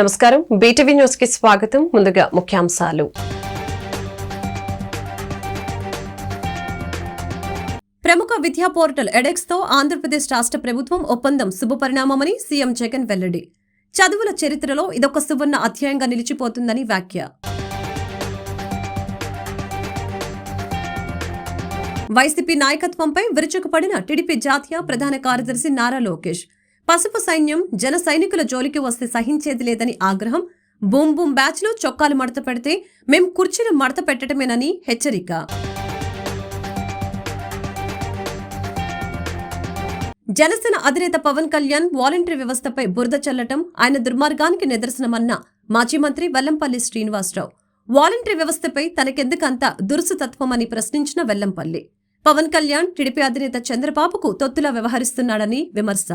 నమస్కారం, BTV news కి స్వాగతం. ముందుగా ముఖ్యాంశాలు. ప్రముఖ విద్యా పోర్టల్ ఎడెక్స్ తో ఆంధ్రప్రదేశ్ రాష్ట్ర ప్రభుత్వం ఒప్పందం శుభపరిణామమని సీఎం జగన్ వెల్లడి. చదువుల చరిత్రలో ఇదొక సువర్ణ అధ్యాయంగా నిలిచిపోతుందని వ్యాఖ్య. వైసీపీ నాయకత్వంపై విరుచుకుపడిన టీడీపీ జాతీయ ప్రధాన కార్యదర్శి నారా లోకేష్. పసుపు సైన్యం జన సైనికుల జోలికి వస్తే సహించేది లేదని ఆగ్రహం. బూమ్ బూమ్ బ్యాచ్ లో చొక్కాలు మడత పెడితే మేం కుర్చీలు మడత పెట్టడమేనని హెచ్చరిక. జనసేన అధినేత పవన్ కళ్యాణ్ వాలంటరీ వ్యవస్థపై బురద చల్లటం ఆయన దుర్మార్గానికి నిదర్శనమన్న మాజీ మంత్రి వెల్లంపల్లి శ్రీనివాసరావు. వాలంటరీ వ్యవస్థపై తనకెందుకంత దురుసుతత్వమని ప్రశ్నించిన వెల్లంపల్లి. పవన్ కళ్యాణ్ టీడీపీ అధినేత చంద్రబాబుకు తొత్తులా వ్యవహరిస్తున్నాడని విమర్శ.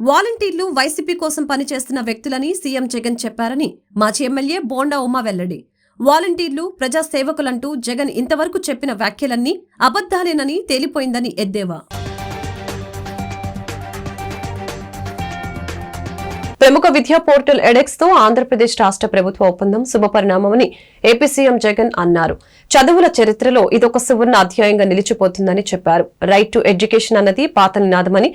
వాలంటీర్లు వైసీపీ కోసం పనిచేస్తున్న వ్యక్తులని సీఎం జగన్ చెప్పారని మాజీ ఎమ్మెల్యే బోండా ఉమా వెల్లడి. వాలంటీర్లు ప్రజా సేవకులంటూ జగన్ ఇంతవరకు చెప్పిన వ్యాఖ్యలన్నీ అబద్దాలేనని తేలిపోయిందని ఎద్దేవా. ప్రముఖ విద్యా పోర్టల్ ఎడెక్స్ తో ఆంధ్రప్రదేశ్ రాష్ట్ర ప్రభుత్వ ఒప్పందం శుభపరిణామమని ఏపీ సీఎం జగన్ అన్నారు. చదువుల చరిత్రలో ఇదొక సువర్ణ అధ్యాయంగా నిలిచిపోతుందని చెప్పారు. రైట్ టు ఎడ్యుకేషన్ అన్నది పాత నినాదమని,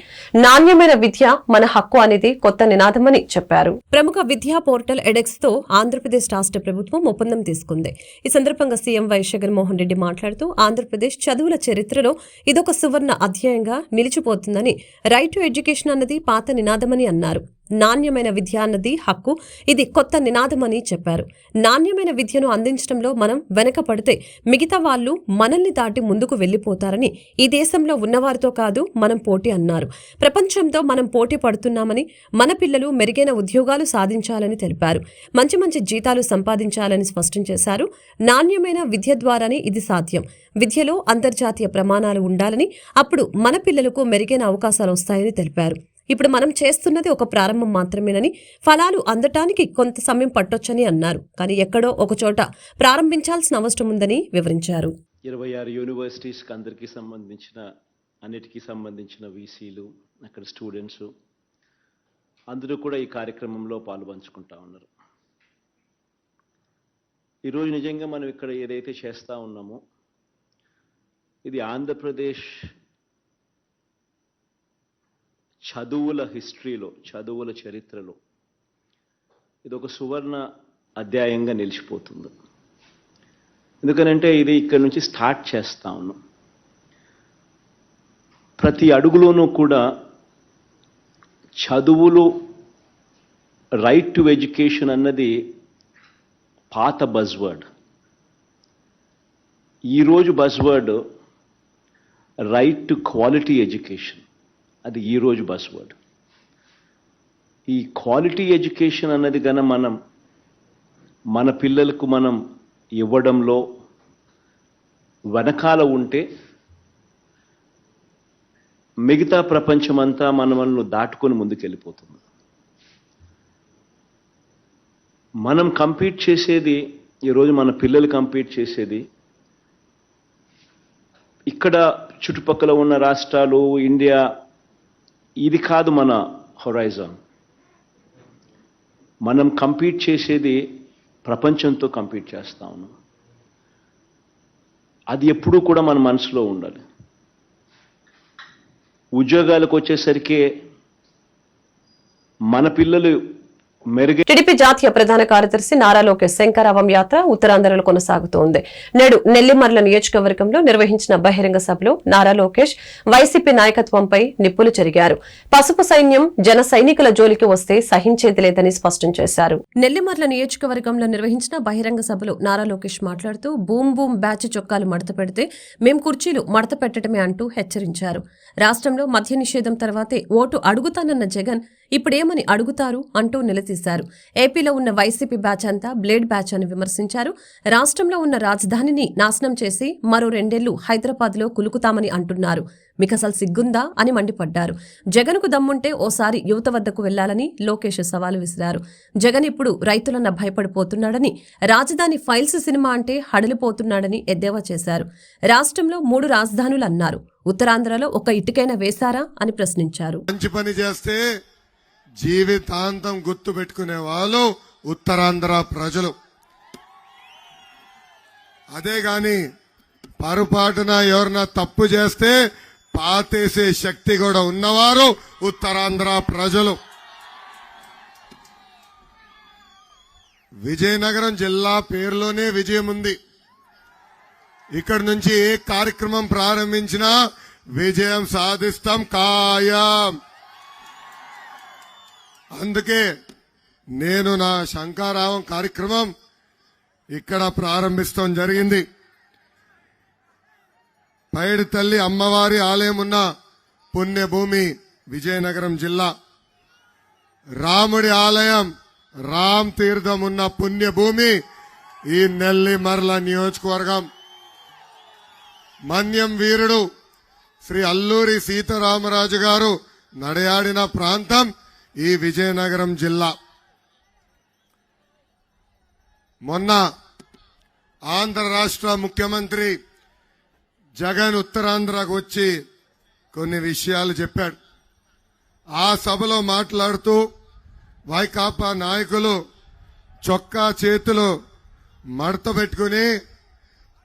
నాణ్యమైన విద్య మన హక్కు అనేది కొత్త నినాదమని చెప్పారు. ప్రముఖ విద్యా పోర్టల్ ఎడెక్స్ తో ఆంధ్రప్రదేశ్ రాష్ట్ర ప్రభుత్వం ఒప్పందం తీసుకుంది. ఈ సందర్భంగా సీఎం వై జగన్మోహన్ రెడ్డి మాట్లాడుతూ ఆంధ్రప్రదేశ్ చదువుల చరిత్రలో ఇదొక సువర్ణ అధ్యాయంగా నిలిచిపోతుందని, రైట్ టు ఎడ్యుకేషన్ అన్నది పాత నినాదమని అన్నారు. నాణ్యమైన విద్య అన్నది హక్కు, ఇది కొత్త నినాదమని చెప్పారు. నాణ్యమైన విద్యను అందించడంలో మనం వెనకపడితే మిగతా వాళ్లు మనల్ని దాటి ముందుకు వెళ్లిపోతారని, ఈ దేశంలో ఉన్నవారితో కాదు మనం పోటీ అన్నారు. ప్రపంచంతో మనం పోటీ పడుతున్నామని, మన పిల్లలు మెరుగైన ఉద్యోగాలు సాధించాలని తెలిపారు. మంచి మంచి జీతాలు సంపాదించాలని స్పష్టం చేశారు. నాణ్యమైన విద్య ద్వారానే ఇది సాధ్యం. విద్యలో అంతర్జాతీయ ప్రమాణాలు ఉండాలని, అప్పుడు మన పిల్లలకు మెరుగైన అవకాశాలు వస్తాయని తెలిపారు. ఇప్పుడు మనం చేస్తున్నది ఒక ప్రారంభం మాత్రమేనని, ఫలాలు అందటానికి కొంత సమయం పట్టొచ్చని అన్నారు. కానీ ఎక్కడో ఒకచోట ప్రారంభించాల్సిన అవసరం ఉందని వివరించారు. 26 యూనివర్సిటీస్కి అందరికీ అన్నిటికీ సంబంధించిన వీసీలు, అక్కడ స్టూడెంట్స్ అందరూ కూడా ఈ కార్యక్రమంలో పాలుపంచుకుంటా ఉన్నారు. ఈరోజు నిజంగా మనం ఇక్కడ ఏదైతే చేస్తూ ఉన్నామో ఇది ఆంధ్రప్రదేశ్ చదువుల హిస్టరీలో, చదువుల చరిత్రలో ఇది ఒక సువర్ణ అధ్యాయంగా నిలిచిపోతుంది. ఎందుకనంటే ఇది ఇక్కడి నుంచి స్టార్ట్ చేస్తా ఉన్నాం. ప్రతి అడుగులోనూ కూడా చదువులు, రైట్ టు ఎడ్యుకేషన్ అన్నది పాత బజ్వర్డ్. ఈరోజు buzzword right to quality education, అది ఈరోజు బజ్వర్డ్. ఈ క్వాలిటీ ఎడ్యుకేషన్ అన్నది కనుక మనం మన పిల్లలకు మనం ఇవ్వడంలో వెనకాల ఉంటే మిగతా ప్రపంచమంతా మనల్ని దాటుకొని ముందుకెళ్ళిపోతుంది. మనం కంపీట్ చేసేది, ఈరోజు మన పిల్లలు కంపీట్ చేసేది ఇక్కడ చుట్టుపక్కల ఉన్న రాష్ట్రాలు, ఇండియా, ఇది కాదు మన హొరైజన్. మనం కంపీట్ చేసేది ప్రపంచంతో కంపీట్ చేస్తా ఉన్నాం. అది ఎప్పుడూ కూడా మన మనసులో ఉండాలి. ఉద్యోగాలకు వచ్చేసరికి మన పిల్లలు టీడీపీ జాతీయ ప్రధాన కార్యదర్శి నారా లోకేష్ శంకరావం యాత్ర ఉత్తరాంధ్రలో కొనసాగుతోంది. నేడు నెల్లిమర్ల నియోజకవర్గంలో నిర్వహించిన బహిరంగ సభలో నారా లోకేష్ వైసీపీ నాయకత్వంపై నిప్పులు చెరిగారు. పసుపు సైన్యం జన సైనికుల జోలికి వస్తే సహించేది లేదని స్పష్టం చేశారు. నెల్లిమర్ల నియోజకవర్గంలో నిర్వహించిన బహిరంగ సభలో నారా లోకేష్ మాట్లాడుతూ బూమ్ బూమ్ బ్యాచ్ చొక్కాలు మడత పెడితే మేం కుర్చీలు మడత పెట్టడమే అంటూ హెచ్చరించారు. రాష్ట్రంలో మద్య నిషేధం తర్వాతే ఓటు అడుగుతానన్న జగన్ ఇప్పుడేమని అడుగుతారు అంటూ నిలదీశారు. ఏపీలో ఉన్న వైసీపీ బ్యాచ్ అంతా బ్లేడ్ బ్యాచ్ అని విమర్శించారు. రాష్ట్రంలో ఉన్న రాజధానిని నాశనం చేసి మరో 2 ఏళ్లు హైదరాబాద్లో కులుకుతామని అంటున్నారు. మీకసలు సిగ్గుందా అని మండిపడ్డారు. జగన్కు దమ్ముంటే ఓసారి యువత వద్దకు వెళ్లాలని లోకేష్ సవాలు విసిరారు. జగన్ ఇప్పుడు రైతులన్న భయపడిపోతున్నాడని, రాజధాని ఫైల్స్ సినిమా అంటే హడలిపోతున్నాడని ఎద్దేవా చేశారు. రాష్ట్రంలో 3 రాజధానులు అన్నారు. ఉత్తరాంధ్రలో ఒక ఇటుకైనా వేశారా అని ప్రశ్నించారు. మంచి పని చేస్తే జీవితాంతం గుర్తు పెట్టుకునే వాళ్ళు ఉత్తరాంధ్ర ప్రజలు. అదే గాని పొరపాటున ఎవరన్నా తప్పు చేస్తే పాతేసే శక్తి కూడా ఉన్నవారు ఉత్తరాంధ్ర ప్రజలు. విజయనగరం జిల్లా పేరులోనే విజయం ఉంది. ఇక్కడి నుంచి ఏ కార్యక్రమం ప్రారంభించినా విజయం సాధిస్తాం ఖాయం. అందుకే నేను నా శంఖారావం కార్యక్రమం ఇక్కడ ప్రారంభిస్తాం జరిగింది. పైడి తల్లి అమ్మవారి ఆలయం ఉన్న పుణ్యభూమి విజయనగరం జిల్లా. రాముడి ఆలయం రామ్ తీర్థం ఉన్న పుణ్యభూమి ఈ నెల్లిమర్ల నియోజకవర్గం. మన్యం వీరుడు శ్రీ అల్లూరి సీతారామరాజు గారు నడయాడిన ప్రాంతం ఈ విజయనగరం జిల్లా. మొన్న ఆంధ్ర రాష్ట్ర ముఖ్యమంత్రి జగన్ ఉత్తరాంధ్రకు వచ్చి కొన్ని విషయాలు చెప్పాడు. ఆ సభలో మాట్లాడుతూ వైకాపా నాయకులు చొక్కా చేతులు మడత పెట్టుకుని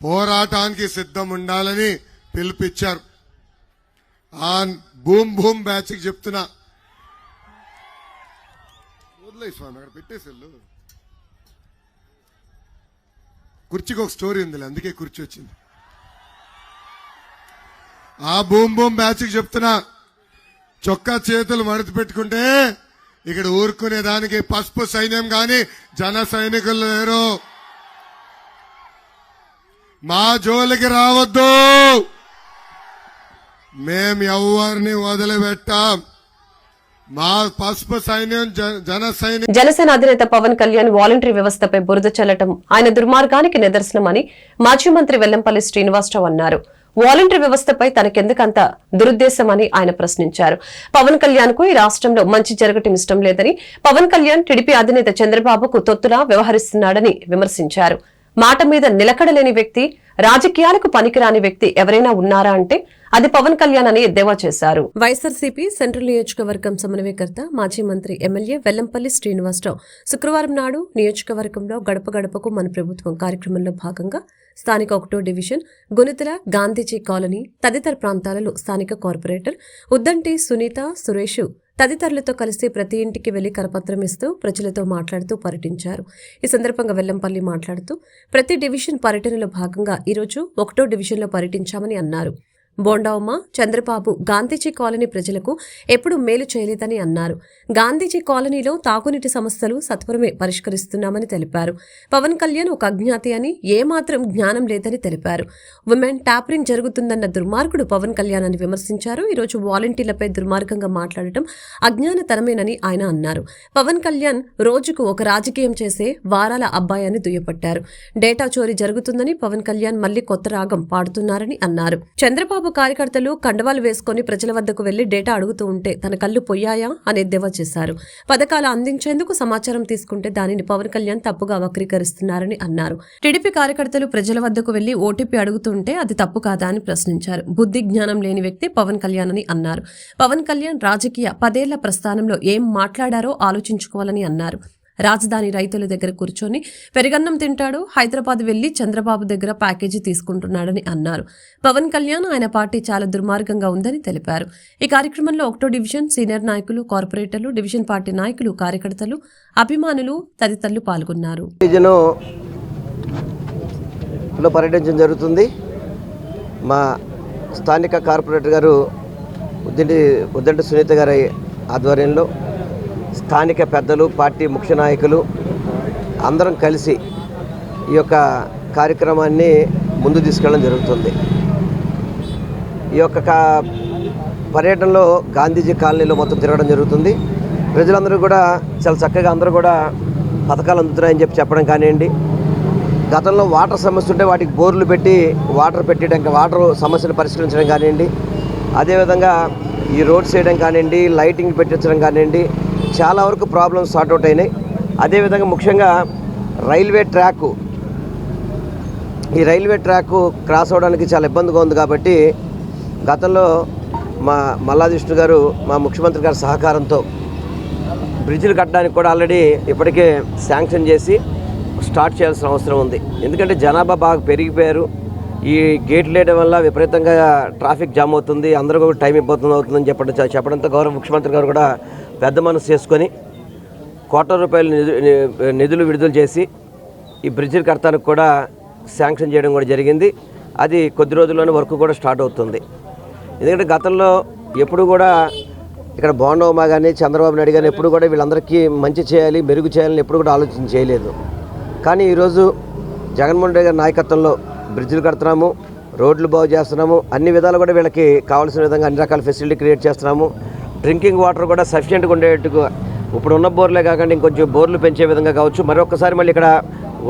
పోరాటానికి సిద్ధం ఉండాలని పిలుపిచ్చారు. ఆ భూమ్ భూమ్ బ్యాచ్కి చెప్తున్నా, వదిలే స్వామి అక్కడ పెట్టేసెళ్ళు. కుర్చీకి ఒక స్టోరీ ఉంది, అందుకే కుర్చీ వచ్చింది. ఆ భూమ్ భూమ్ బ్యాచ్కి చెప్తున్నా, చొక్కా చేతులు మడత పెట్టుకుంటే ఇక్కడ ఊరుకునే దానికి పసుపు సైన్యం గాని జన సైనికులు లేరు. మా జోలికి రావద్దు, మేం ఎవరిని వదిలిపెట్టాం. మా పసుపు సైన్యం జన సైనిక. జనసేన అధినేత పవన్ కళ్యాణ్ వాలంటరీ వ్యవస్థపై బురద చల్లటం ఆయన దుర్మార్గానికి నిదర్శనమని మాజీ మంత్రి వెల్లంపల్లి శ్రీనివాసరావు అన్నారు. వాలంటరీ వ్యవస్థపై తనకెందుకంత దురుద్దేశమని ఆయన ప్రశ్నించారు. పవన్ కళ్యాణ్ కు ఈ రాష్ట్రంలో మంచి జరగటం ఇష్టం లేదని, పవన్ కళ్యాణ్ టీడీపీ అధినేత చంద్రబాబుకు తొత్తులా వ్యవహరిస్తున్నాడని విమర్శించారు. మాట మీద నిలకడలేని వ్యక్తి, రాజకీయాలకు పనికిరాని వ్యక్తి ఎవరైనా ఉన్నారా అంటే అది పవన్ కళ్యాణ్ అని ఎద్దేవా చేశారు. వైఎస్ఆర్సీపీ సెంట్రల్ నియోజకవర్గం సమన్వయకర్త మాజీ మంత్రి ఎమ్మెల్యే వెల్లంపల్లి శ్రీనివాసరావు శుక్రవారం నాడు నియోజకవర్గంలో గడప గడపకు మన ప్రభుత్వం కార్యక్రమంలో భాగంగా స్థానిక 1వ డివిజన్ గునితల గాంధీజీ కాలనీ తదితర ప్రాంతాలలో స్థానిక కార్పొరేటర్ ఉద్దంటి సునీత సురేష్ తదితరులతో కలిసి ప్రతి ఇంటికి వెళ్లి కరపత్రం ఇస్తూ ప్రజలతో మాట్లాడుతూ పర్యటించారు. ఈ సందర్భంగా వెల్లంపల్లి మాట్లాడుతూ ప్రతి డివిజన్ పర్యటనలో భాగంగా ఈరోజు 1వ డివిజన్లో పర్యటించామని అన్నారు. బోండావమ్మ చంద్రబాబు గాంధీజీ కాలనీ ప్రజలకు ఎప్పుడూ మేలు చేయలేదని అన్నారు. గాంధీజీ కాలనీలో తాగునీటి సమస్యలు సత్వరమే పరిష్కరిస్తున్నామని తెలిపారు. పవన్ కళ్యాణ్ ఒక అజ్ఞాతి అని, ఏమాత్రం జ్ఞానం లేదని తెలిపారు. ఉమెన్ ట్యాపరింగ్ జరుగుతుందన్న దుర్మార్గుడు పవన్ కళ్యాణ్ అని విమర్శించారు. ఈరోజు వాలంటీర్లపై దుర్మార్గంగా మాట్లాడటం అజ్ఞానతరమేనని ఆయన అన్నారు. పవన్ కళ్యాణ్ రోజుకు ఒక రాజకీయం చేసే వారాల అబ్బాయి అని దుయ్యపట్టారు. డేటా చోరీ జరుగుతుందని పవన్ కళ్యాణ్ మళ్లీ కొత్త రాగం పాడుతున్నారని అన్నారు. చంద్రబాబు కార్యకర్తలు కండవాలు వేసుకుని ప్రజల వద్దకు వెళ్లి డేటా అడుగుతూ ఉంటే తన కళ్ళు పొయ్యాయా అని ఎద్దేవా చేశారు. పథకాలు అందించేందుకు సమాచారం తీసుకుంటే దానిని పవన్ కళ్యాణ్ తప్పుగా వక్రీకరిస్తున్నారని అన్నారు. టీడీపీ కార్యకర్తలు ప్రజల వద్దకు వెళ్లి ఓటీపీ అడుగుతుంటే అది తప్పు కాదా అని ప్రశ్నించారు. బుద్ధి జ్ఞానం లేని వ్యక్తి పవన్ కళ్యాణ్ అని అన్నారు. పవన్ కళ్యాణ్ రాజకీయ 10 ఏళ్ల ప్రస్థానంలో ఏం మాట్లాడారో ఆలోచించుకోవాలని అన్నారు. రాజధాని రైతుల దగ్గర కూర్చొని పెరుగన్నం తింటాడు, హైదరాబాద్ వెళ్లి చంద్రబాబు దగ్గర ప్యాకేజీ తీసుకుంటున్నాడని అన్నారు. పవన్ కళ్యాణ్ ఆయన పార్టీ చాలా దుర్మార్గంగా ఉందని తెలిపారు. ఈ కార్యక్రమంలో 1వ డివిజన్ సీనియర్ నాయకులు, కార్పొరేటర్లు, డివిజన్ పార్టీ నాయకులు, కార్యకర్తలు, అభిమానులు తదితరులు పాల్గొన్నారు. పర్యటించడం జరుగుతుంది. మా స్థానిక కార్పొరేటర్ గారు ఉద్దంటి సునీత గారి ఆధ్వర్యంలో స్థానిక పెద్దలు, పార్టీ ముఖ్య నాయకులు అందరం కలిసి ఈ యొక్క కార్యక్రమాన్ని ముందు తీసుకెళ్ళడం జరుగుతుంది. ఈ యొక్క పర్యటనలో గాంధీజీ కాలనీలో మొత్తం తిరగడం జరుగుతుంది. ప్రజలందరూ కూడా చాలా చక్కగా అందరూ కూడా పథకాలు అందుతున్నాయని చెప్పడం కానివ్వండి, గతంలో వాటర్ సమస్య ఉంటే వాటికి బోర్లు పెట్టి వాటర్ పెట్టడం, వాటర్ సమస్యను పరిష్కరించడం కానివ్వండి, అదేవిధంగా ఈ రోడ్స్ వేయడం కానివ్వండి, లైటింగ్ పెట్టించడం కానివ్వండి, చాలా వరకు ప్రాబ్లమ్స్ సార్ట్అవుట్ అయినాయి. అదేవిధంగా ముఖ్యంగా ఈ రైల్వే ట్రాక్ క్రాస్ అవ్వడానికి చాలా ఇబ్బందిగా ఉంది. కాబట్టి గతంలో మా మల్లాది విష్ణు గారు, మా ముఖ్యమంత్రి గారి సహకారంతో బ్రిడ్జిలు కట్టడానికి కూడా ఆల్రెడీ ఇప్పటికే శాంక్షన్ చేసి స్టార్ట్ చేయాల్సిన అవసరం ఉంది. ఎందుకంటే జనాభా బాగా పెరిగిపోయారు. ఈ గేట్లు వేయడం వల్ల విపరీతంగా ట్రాఫిక్ జామ్ అవుతుంది, అందరూ కూడా టైం ఇబ్బంది అవుతుందని చెప్పడంతో గౌరవ ముఖ్యమంత్రి గారు కూడా పెద్ద మనసు చేసుకొని ₹1,00,00,000 నిధులు విడుదల చేసి ఈ బ్రిడ్జిలు కడతానికి కూడా శాంక్షన్ చేయడం కూడా జరిగింది. అది కొద్ది రోజుల్లోనే వర్క్ కూడా స్టార్ట్ అవుతుంది. ఎందుకంటే గతంలో ఎప్పుడు కూడా ఇక్కడ బోండమ్మ కానీ చంద్రబాబు నాయుడు కానీ ఎప్పుడు కూడా వీళ్ళందరికీ మంచి చేయాలి, మెరుగు చేయాలని ఎప్పుడు కూడా ఆలోచన చేయలేదు. కానీ ఈరోజు జగన్మోహన్ రెడ్డి గారి నాయకత్వంలో బ్రిడ్జిలు కడుతున్నాము, రోడ్లు బాగు చేస్తున్నాము, అన్ని విధాలు కూడా వీళ్ళకి కావాల్సిన విధంగా అన్ని రకాల ఫెసిలిటీ క్రియేట్ చేస్తున్నాము. డ్రింకింగ్ వాటర్ కూడా సఫిషియెంట్గా ఉండేట్టుగా ఇప్పుడు ఉన్న బోర్లే కాకుండా ఇంకొంచెం బోర్లు పెంచే విధంగా కావచ్చు. మరొకసారి మళ్ళీ ఇక్కడ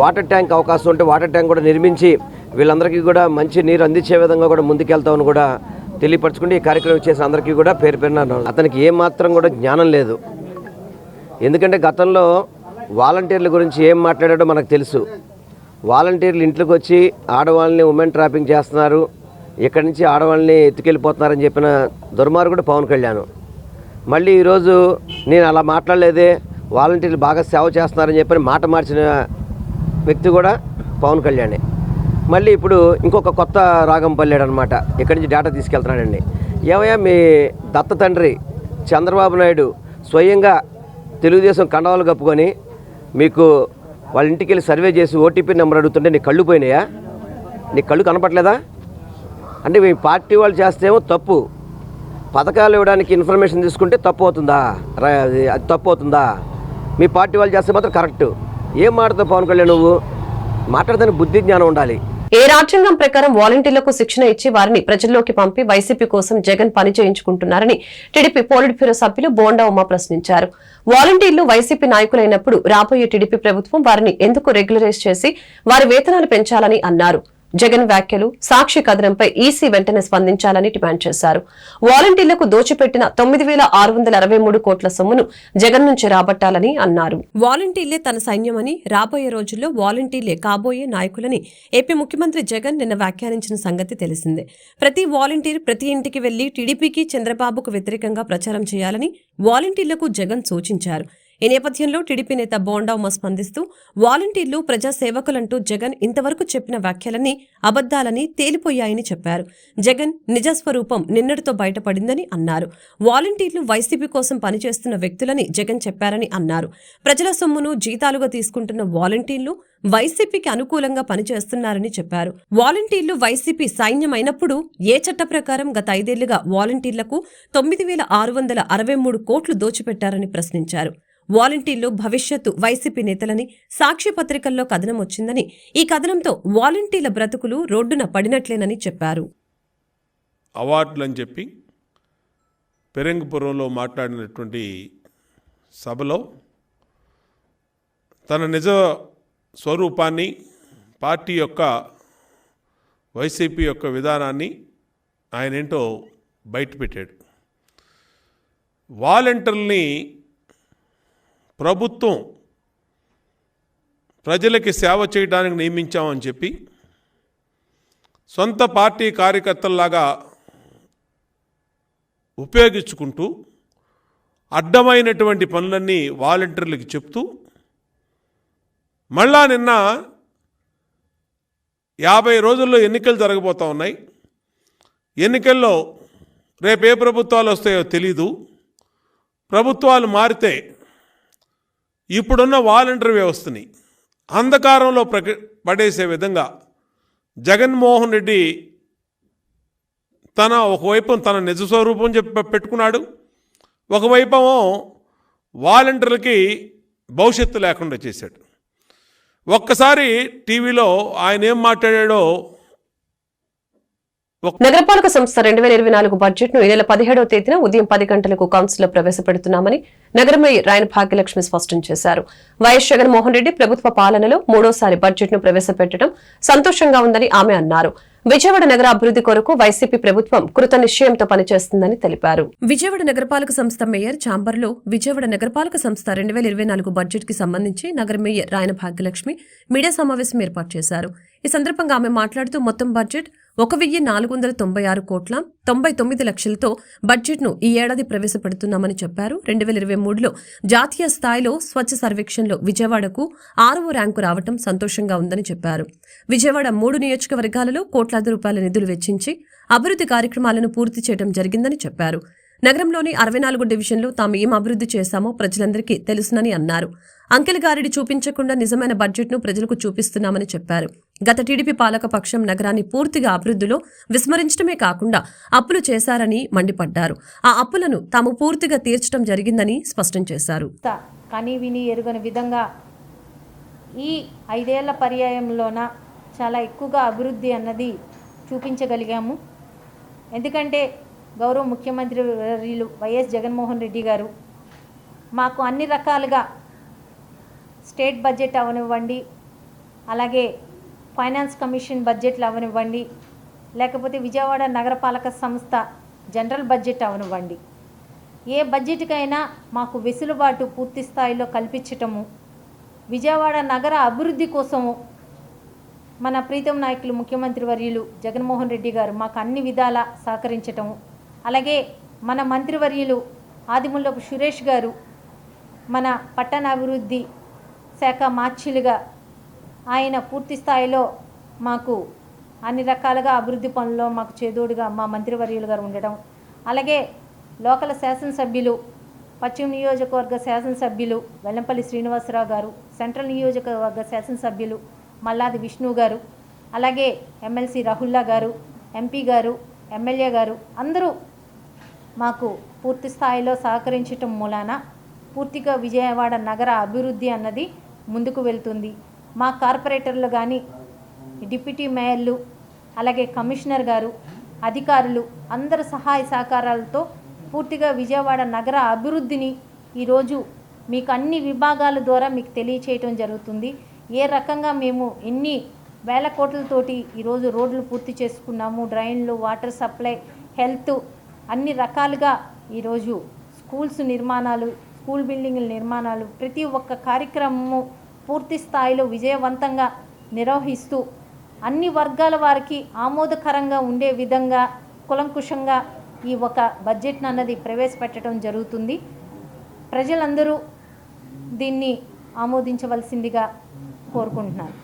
వాటర్ ట్యాంక్ అవకాశం ఉంటే వాటర్ ట్యాంక్ కూడా నిర్మించి వీళ్ళందరికీ కూడా మంచి నీరు అందించే విధంగా కూడా ముందుకెళ్తామని కూడా తెలియపరచుకుంటే ఈ కార్యక్రమం చేసిన అందరికీ కూడా పేరు పేరున అతనికి ఏమాత్రం కూడా జ్ఞానం లేదు. ఎందుకంటే గతంలో వాలంటీర్ల గురించి ఏం మాట్లాడాడో మనకు తెలుసు. వాలంటీర్లు ఇంట్లోకి వచ్చి ఆడవాళ్ళని ఉమెన్ ట్రాపింగ్ చేస్తున్నారు, ఇక్కడి నుంచి ఆడవాళ్ళని ఎత్తుకెళ్ళిపోతున్నారని చెప్పిన దుర్మార్గుడు పవన్ కళ్యాణ్. మళ్ళీ ఈరోజు నేను అలా మాట్లాడలేదే, వాలంటీర్లు బాగా సేవ చేస్తున్నారని చెప్పని మాట మార్చిన వ్యక్తి కూడా పవన్ కళ్యాణే. మళ్ళీ ఇప్పుడు ఇంకొక కొత్త రాగం పల్లాడు అనమాట. ఇక్కడి నుంచి డేటా తీసుకెళ్తున్నాడండి. ఏమయ్యా మీ దత్త తండ్రి చంద్రబాబు నాయుడు స్వయంగా తెలుగుదేశం కండవాలు కప్పుకొని మీకు వాళ్ళ ఇంటికి వెళ్ళి సర్వే చేసి ఓటీపీ నెంబర్ అడుగుతుంటే నీ కళ్ళు పోయినాయా? నీ కళ్ళు కనపట్లేదా? అంటే మీ పార్టీ వాళ్ళు చేస్తేమో తప్పు, పథకాలు ఇవ్వడానికి ఇన్ఫర్మేషన్ తీసుకుంటే తప్పు అవుతుందా? అది తప్పు అవుతుందా? మీ పార్టీ వాళ్ళు చేస్తే మాత్రం కరెక్టు. ఏం మాట్లాడుతావు పవన్ కళ్యాణ్? నువ్వు మాట్లాడడానికి బుద్ధి జ్ఞానం ఉండాలి. ఏ రాజ్యాంగం ప్రకారం వాలంటీర్లకు శిక్షణ ఇచ్చి వారిని ప్రజల్లోకి పంపి వైసీపీ కోసం జగన్ పని చేయించుకుంటున్నారని టీడీపీ పోలిట్ బ్యూరో సభ్యులు బోండా ఉమ ప్రశ్నించారు. వాలంటీర్లు వైసీపీ నాయకులైనప్పుడు రాబోయే టీడీపీ ప్రభుత్వం వారిని ఎందుకు రెగ్యులరైజ్ చేసి వారి వేతనాలు పెంచాలని అన్నారు. జగన్ వ్యాఖ్యలు, సాక్షి కథనంపై ఈసీ వెంటనే స్పందించాలని డిమాండ్ చేశారు. వాలంటీర్లకు దోచిపెట్టిన 9,663 కోట్ల సొమ్మును జగన్ నుంచి రాబట్టాలని అన్నారు. వాలంటీర్లే తన సైన్యమని, రాబోయే రోజుల్లో వాలంటీర్లే కాబోయే నాయకులని ఏపీ ముఖ్యమంత్రి జగన్ నిన్న వ్యాఖ్యానించిన సంగతి తెలిసిందే. ప్రతి వాలంటీర్ ప్రతి ఇంటికి వెళ్లి టీడీపీకి, చంద్రబాబుకు వ్యతిరేకంగా ప్రచారం చేయాలని వాలంటీర్లకు జగన్ సూచించారు. ఈ నేపథ్యంలో టీడీపీ నేత బోండా ఉమ స్పందిస్తూ వాలంటీర్లు ప్రజాసేవకులంటూ జగన్ ఇంతవరకు చెప్పిన వ్యాఖ్యలన్నీ అబద్దాలని తేలిపోయాయని చెప్పారు. జగన్ నిజస్వరూపం నిన్నటితో బయటపడిందని అన్నారు. వాలంటీర్లు వైసీపీ కోసం పనిచేస్తున్న వ్యక్తులని జగన్ చెప్పారని అన్నారు. ప్రజల సొమ్మును జీతాలుగా తీసుకుంటున్న వాలంటీర్లు వైసీపీకి అనుకూలంగా పనిచేస్తున్నారని చెప్పారు. వాలంటీర్లు వైసీపీ సైన్యమైనప్పుడు ఏ చట్ట ప్రకారం గత 5 ఏళ్లుగా వాలంటీర్లకు 9,663 కోట్లు దోచిపెట్టారని ప్రశ్నించారు. వాలంటీర్లు భవిష్యత్తు వైసీపీ నేతలని సాక్షి పత్రికల్లో కథనం వచ్చిందని, ఈ కథనంతో వాలంటీర్ల బ్రతుకులు రోడ్డున పడినట్లేనని చెప్పారు. అవార్డులని చెప్పి పెరంగపురంలో మాట్లాడినటువంటి సభలో తన నిజ స్వరూపాన్ని, పార్టీ యొక్క వైసీపీ యొక్క విధానాన్ని ఆయన ఏంటో బయటపెట్టాడు. వాలంటీర్లని ప్రభుత్వం ప్రజలకి సేవ చేయడానికి నియమించామని చెప్పి సొంత పార్టీ కార్యకర్తల్లాగా ఉపయోగించుకుంటూ అడ్డమైనటువంటి పనులన్నీ వాలంటీర్లకు చెప్తూ మళ్ళా నిన్న 50 రోజుల్లో ఎన్నికలు జరగబోతూ ఉన్నాయి. ఎన్నికల్లో రేపు ఏ ప్రభుత్వాలు వస్తాయో తెలీదు. ప్రభుత్వాలు మారితే ఇప్పుడున్న వాలంటీర్ వ్యవస్థని అంధకారంలో పడేసే విధంగా జగన్మోహన్ రెడ్డి ఒకవైపు తన నిజ స్వరూపం పెట్టుకున్నాడు, ఒకవైపు వాలంటీర్లకి భవిష్యత్తు లేకుండా చేశాడు. ఒక్కసారి టీవీలో ఆయన ఏం మాట్లాడాడో నగరపాలక సంస్థ 2024 బడ్జెట్ ను ఈ నెల 17వ తేదీన ఉదయం 10 గంటలకు కౌన్సిల్లో ప్రవేశపెడుతున్నామని నగర మేయర్ రాయన భాగ్యలక్ష్మి స్పష్టం చేశారు. వైఎస్ జగన్మోహన్ రెడ్డి ప్రభుత్వ పాలనలో మూడోసారి బడ్జెట్ ను ప్రవేశపెట్టడం సంతోషంగా ఉందని ఆమె అన్నారు. విజయవాడ నగర అభివృద్ధి కొరకు వైసీపీ ప్రభుత్వం కృత నిశ్చయంతో పనిచేస్తుందని తెలిపారు. విజయవాడ నగరపాలక సంస్థ మేయర్ ఛాంబర్లో విజయవాడ నగరపాలక సంస్థ 2024 బడ్జెట్ కి సంబంధించి నగర మేయర్ రాయన భాగ్యలక్ష్మి మీడియా సమావేశం ఏర్పాటు చేశారు. ఈ సందర్భంగా ఆమె మాట్లాడుతూ మొత్తం బడ్జెట్ 1,496 కోట్ల 99 లక్షలతో బడ్జెట్ ను ఈ ఏడాది ప్రవేశపెడుతున్నామని చెప్పారు. 2023లో జాతీయ స్థాయిలో స్వచ్ఛ సర్వేక్షణలో విజయవాడకు 6వ ర్యాంకు రావడం సంతోషంగా ఉందని చెప్పారు. విజయవాడ 3 నియోజకవర్గాలలో కోట్లాది రూపాయల నిధులు వెచ్చించి అభివృద్ధి కార్యక్రమాలను పూర్తి చేయడం జరిగిందని చెప్పారు. నగరంలోని 64 డివిజన్లు తాము ఏం అభివృద్ధి చేశామో ప్రజలందరికీ తెలుసునని అన్నారు. అంకెల గారిడి చూపించకుండా నిజమైన బడ్జెట్ను ప్రజలకు చూపిస్తున్నామని చెప్పారు. గత టీడీపీ పాలక పక్షం నగరాన్ని పూర్తిగా అభివృద్ధిలో విస్మరించడమే కాకుండా అప్పులు చేశారని మండిపడ్డారు. ఆ అప్పులను తాము పూర్తిగా తీర్చడం జరిగిందని స్పష్టం చేశారు. కానీ విని ఎరుగని విధంగా ఈ 5 ఏళ్ల పర్యాయంలోన చాలా ఎక్కువగా అభివృద్ధి అన్నది చూపించగలిగాము. ఎందుకంటే గౌరవ ముఖ్యమంత్రి వర్యులు వైఎస్ జగన్మోహన్ రెడ్డి గారు మాకు అన్ని రకాలుగా స్టేట్ బడ్జెట్ అవనివ్వండి, అలాగే ఫైనాన్స్ కమిషన్ బడ్జెట్లు అవనివ్వండి, లేకపోతే విజయవాడ నగరపాలక సంస్థ జనరల్ బడ్జెట్ అవనివ్వండి, ఏ బడ్జెట్కైనా మాకు వెసులుబాటు పూర్తి స్థాయిలో కల్పించటము, విజయవాడ నగర అభివృద్ధి కోసము మన ప్రీతం నాయకులు ముఖ్యమంత్రి వర్యులు జగన్మోహన్ రెడ్డి గారు మాకు అన్ని విధాలా సహకరించటము, అలాగే మన మంత్రివర్యులు ఆదిమూలపు సురేష్ గారు మన పట్టణాభివృద్ధి శాఖ మార్చిలుగా ఆయన పూర్తి స్థాయిలో మాకు అన్ని రకాలుగా అభివృద్ధి పనుల్లో మాకు చేదోడుగా మా మంత్రివర్యులు గారు ఉండడం, అలాగే లోకల్ శాసనసభ్యులు పశ్చిమ నియోజకవర్గ శాసనసభ్యులు వెల్లంపల్లి శ్రీనివాసరావు గారు, సెంట్రల్ నియోజకవర్గ శాసనసభ్యులు మల్లాది విష్ణు గారు, అలాగే ఎమ్మెల్సీ రాహుల్లా గారు, ఎంపీ గారు, ఎమ్మెల్యే గారు అందరూ మాకు పూర్తి స్థాయిలో సహకరించటం మూలాన పూర్తిగా విజయవాడ నగర అభివృద్ధి అన్నది ముందుకు వెళ్తుంది. మా కార్పొరేటర్లు కానీ, డిప్యూటీ మేయర్లు, అలాగే కమిషనర్ గారు, అధికారులు అందరు సహాయ సహకారాలతో పూర్తిగా విజయవాడ నగర అభివృద్ధిని ఈరోజు మీకు అన్ని విభాగాల ద్వారా మీకు తెలియచేయటం జరుగుతుంది. ఏ రకంగా మేము ఎన్ని వేల కోట్లతోటి ఈరోజు రోడ్లు పూర్తి చేసుకున్నాము, డ్రైన్లు, వాటర్ సప్లై, హెల్త్ అన్ని రకాలుగా ఈరోజు స్కూల్స్ నిర్మాణాలు, స్కూల్ బిల్డింగుల నిర్మాణాలు, ప్రతి ఒక్క కార్యక్రమము పూర్తి స్థాయిలో విజయవంతంగా నిర్వహిస్తూ అన్ని వర్గాల వారికి ఆమోదకరంగా ఉండే విధంగా కులంకుశంగా ఈ ఒక బడ్జెట్ అన్నది ప్రవేశపెట్టడం జరుగుతుంది. ప్రజలందరూ దీన్ని ఆమోదించవలసిందిగా కోరుకుంటున్నాను.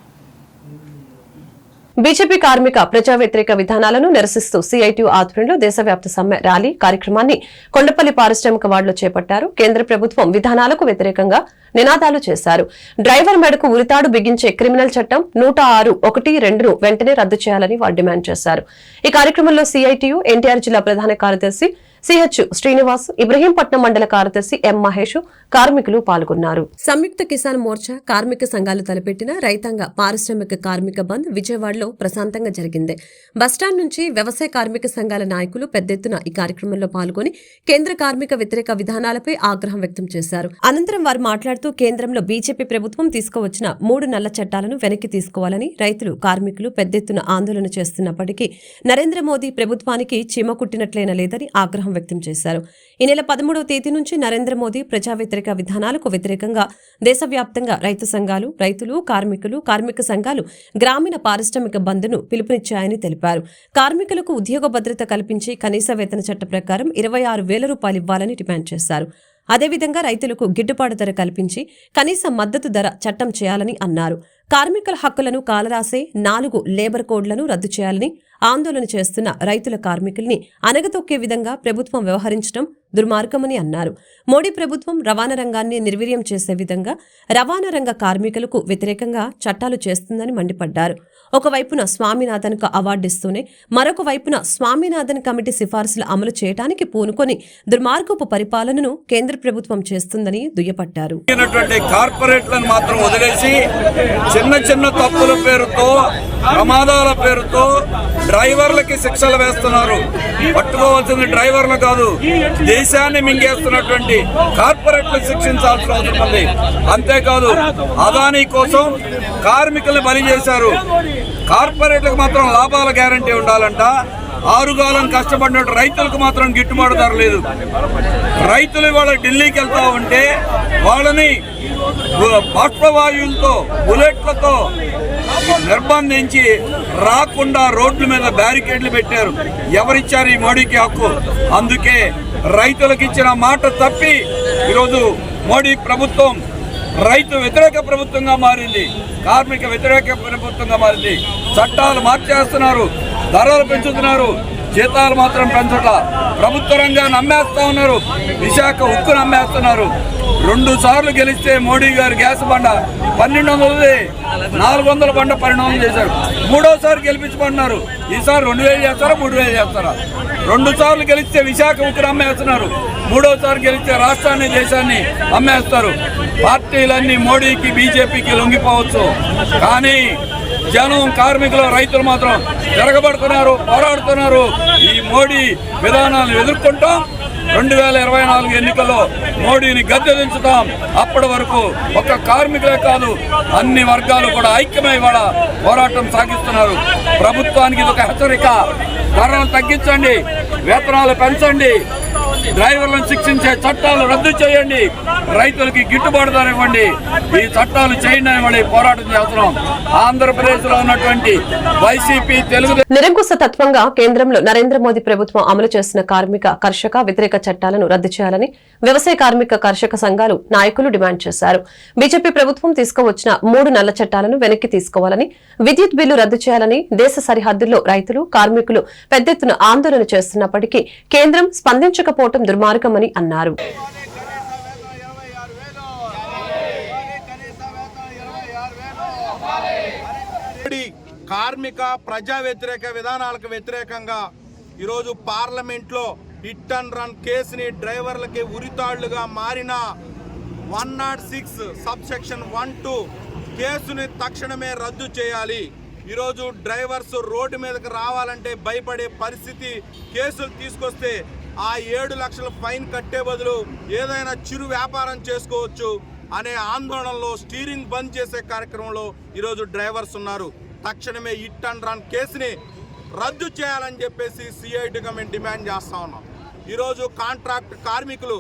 బీజేపీ కార్మిక ప్రజా వ్యతిరేక విధానాలను నిరసిస్తూ సిఐటియు ఆధ్వర్యంలో దేశవ్యాప్త సమ్మె ర్యాలీ కార్యక్రమాన్ని కొండపల్లి పారిశ్రామిక వార్డులో చేపట్టారు. కేంద్ర ప్రభుత్వం విధానాలకు వ్యతిరేకంగా నినాదాలు చేశారు. డ్రైవర్ మెడకు ఉరితాడు బిగించే క్రిమినల్ చట్టం 106(1)(2)ను వెంటనే రద్దు చేయాలని వారు డిమాండ్ చేశారు. ఈ కార్యక్రమంలో సిఐటియు ఎన్టీఆర్ జిల్లా ప్రధాన కార్యదర్శి సిహెచ్ శ్రీనివాస్, ఇబ్రహీంపట్నం మండల కార్యదర్శి ఎం మహేష్ కార్మికులు పాల్గొన్నారు. సంయుక్త కిసాన్ మోర్చా కార్మిక సంఘాలు తలపెట్టిన రైతాంగ పారిశ్రామిక కార్మిక బంద్ విజయవాడలో ప్రశాంతంగా జరిగింది. బస్టాండ్ నుంచి వ్యవసాయ కార్మిక సంఘాల నాయకులు పెద్ద ఎత్తున ఈ కార్యక్రమంలో పాల్గొని కేంద్ర కార్మిక వ్యతిరేక విధానాలపై ఆగ్రహం వ్యక్తం చేశారు. అనంతరం వారు మాట్లాడుతూ కేంద్రంలో బీజేపీ ప్రభుత్వం తీసుకువచ్చిన 3 నల్ల చట్టాలను వెనక్కి తీసుకోవాలని రైతులు, కార్మికులు పెద్ద ఎత్తున ఆందోళన చేస్తున్నప్పటికీ నరేంద్ర మోదీ ప్రభుత్వానికి చీమ కుట్టినట్లయినా లేదని ఆగ్రహం వ్యక్తం చేశారు. ఈ నెల 13వ తేదీ నుంచి నరేంద్ర మోదీ ప్రజా వ్యతిరేక విధానాలకు వ్యతిరేకంగా దేశవ్యాప్తంగా రైతు సంఘాలు, రైతులు, కార్మికులు, కార్మిక సంఘాలు గ్రామీణ పారిశ్రామిక బంద్ను పిలుపునిచ్చాయని తెలిపారు. కార్మికులకు ఉద్యోగ భద్రత కల్పించి కనీస వేతన చట్ట ప్రకారం 26,000 రూపాయలు ఇవ్వాలని డిమాండ్ చేశారు. అదేవిధంగా రైతులకు గిట్టుబాటు ధర కల్పించి కనీస మద్దతు ధర చట్టం చేయాలని అన్నారు. కార్మికుల హక్కులను కాలరాసే 4 లేబర్ కోడ్లను రద్దు చేయాలని ఆందోళన చేస్తున్న రైతుల, కార్మికుల్ని అణగతొక్కే విధంగా ప్రభుత్వం వ్యవహరించడం దుర్మార్గమని అన్నారు. మోడీ ప్రభుత్వం రవాణా రంగాన్ని నిర్వీర్యం చేసే విధంగా రవాణా రంగ కార్మికులకు వ్యతిరేకంగా చట్టాలు చేస్తుందని మండిపడ్డారు. ఒకవైపున స్వామినాథన్కు అవార్డిస్తూనే మరొక వైపున స్వామినాథన్ కమిటీ సిఫార్సులు అమలు చేయడానికి పూనుకొని దుర్మార్గపు పరిపాలనను కేంద్ర ప్రభుత్వం చేస్తుందని దుయ్యపట్టారు. కార్పొరేట్లను మాత్రం వదిలేసి చిన్న చిన్న తప్పుల పేరుతో ప్రమాదాల పేరుతో డ్రైవర్లకి శిక్షలు వేస్తున్నారు. పట్టుకోవాల్సింది డ్రైవర్లు కాదు, దేశాన్ని మింగేస్తున్నటువంటి కార్పొరేట్లు శిక్షించాల్సిన అవసరం ఉంది. అంతేకాదు అదానీ కోసం కార్మికుల్ని బలి చేశారు. కార్పొరేట్లకు మాత్రం లాభాల గ్యారంటీ ఉండాలంట. ఆరుగాలం కష్టపడినట్టు రైతులకు మాత్రం గిట్టుబాటు ధర లేదు. రైతులు ఇవాళ ఢిల్లీకి వెళ్తా ఉంటే వాళ్ళని బాష్పవాయువులతో బుల్లెట్లతో నిర్బంధించి రాకుండా రోడ్ల మీద బ్యారికేడ్లు పెట్టారు. ఎవరిచ్చారు ఈ మోడీకి హక్కు? అందుకే రైతులకు ఇచ్చిన మాట తప్పి ఈరోజు మోడీ ప్రభుత్వం రైతు వ్యతిరేక ప్రభుత్వంగా మారింది, కార్మిక వ్యతిరేక ప్రభుత్వంగా మారింది. చట్టాలు మార్చేస్తున్నారు, ధరలు పెంచుతున్నారు, జీతాలు మాత్రం పెంచట్లా. ప్రభుత్వ రంగాన్ని అమ్మేస్తా ఉన్నారు, విశాఖ ఉక్కును అమ్మేస్తున్నారు. 2 సార్లు గెలిస్తే మోడీ గారు గ్యాస్ బండ 1200 400 బండ 1200 చేశారు. 3వ సారి గెలిపించమన్నారు. ఈసారి 2000 చేస్తారా 3000 చేస్తారా? 2 సార్లు గెలిస్తే విశాఖ ఉక్కును అమ్మేస్తున్నారు. 3వ సారి గెలిస్తే రాష్ట్రాన్ని దేశాన్ని అమ్మేస్తారు. పార్టీలన్నీ మోడీకి బీజేపీకి లొంగిపోవచ్చు, కానీ జనం కార్మికులు రైతులు మాత్రం తిరగబడుతున్నారు, పోరాడుతున్నారు. ఈ మోడీ విధానాలను ఎదుర్కొంటాం. 2024 ఎన్నికల్లో మోడీని గద్దె దించుతాం. అప్పటి వరకు ఒక్క కార్మికులే కాదు, అన్ని వర్గాలు కూడా ఐక్యమై వాళ్ళ పోరాటం సాగిస్తున్నారు. ప్రభుత్వానికి ఇది ఒక హెచ్చరిక. ధరలు తగ్గించండి, వేతనాలు పెంచండి, డ్రైవర్లను శిక్షించే చట్టాలు రద్దు చేయండి, రైతులకి గిట్టుబాటు ధర ఇవ్వండి. ఈ చట్టాలు చేయండి అని మళ్ళీ పోరాటం చేస్తున్నాం. ఆంధ్రప్రదేశ్ లో ఉన్నటువంటి వైసీపీ తెలుగుదేశం నిరంకుశ తత్వంగా కేంద్రంలో నరేంద్ర మోదీ ప్రభుత్వం అమలు చేసిన కార్మిక కర్షక వ్యతిరేక చట్టాలను రద్దు చేయాలని వ్యవసాయ కార్మిక కర్షక సంఘాలు నాయకులు డిమాండ్ చేశారు. బీజేపీ ప్రభుత్వం తీసుకువచ్చిన 3 నల్ల చట్టాలను వెనక్కి తీసుకోవాలని, విద్యుత్ బిల్లు రద్దు చేయాలని, దేశ సరిహద్దుల్లో రైతులు కార్మికులు పెద్ద ఎత్తున ఆందోళన చేస్తున్నప్పటికీ కేంద్రం స్పందించకపోవడం దుర్మార్గమని అన్నారు. కార్మిక ప్రజా వ్యతిరేక విధానాలకు వ్యతిరేకంగా ఈరోజు పార్లమెంట్లో హిట్ అండ్ రన్ కేసుని డ్రైవర్లకి ఉరితాళ్లుగా మారిన 106 సబ్సెక్షన్ 1(2) కేసుని తక్షణమే రద్దు చేయాలి. ఈరోజు డ్రైవర్స్ రోడ్డు మీదకి రావాలంటే భయపడే పరిస్థితి. కేసులు తీసుకొస్తే ఆ 7 లక్షల ఫైన్ కట్టే బదులు ఏదైనా చిరు వ్యాపారం చేసుకోవచ్చు అనే ఆందోళనలో స్టీరింగ్ బంద్ చేసే కార్యక్రమంలో ఈరోజు డ్రైవర్స్ ఉన్నారు. తక్షణమే హిట్ అండ్ రన్ కేసుని రద్దు చేయాలని చెప్పేసి సిఐటిగా మేము డిమాండ్ చేస్తా ఉన్నాం. ఈరోజు కాంట్రాక్ట్ కార్మికులు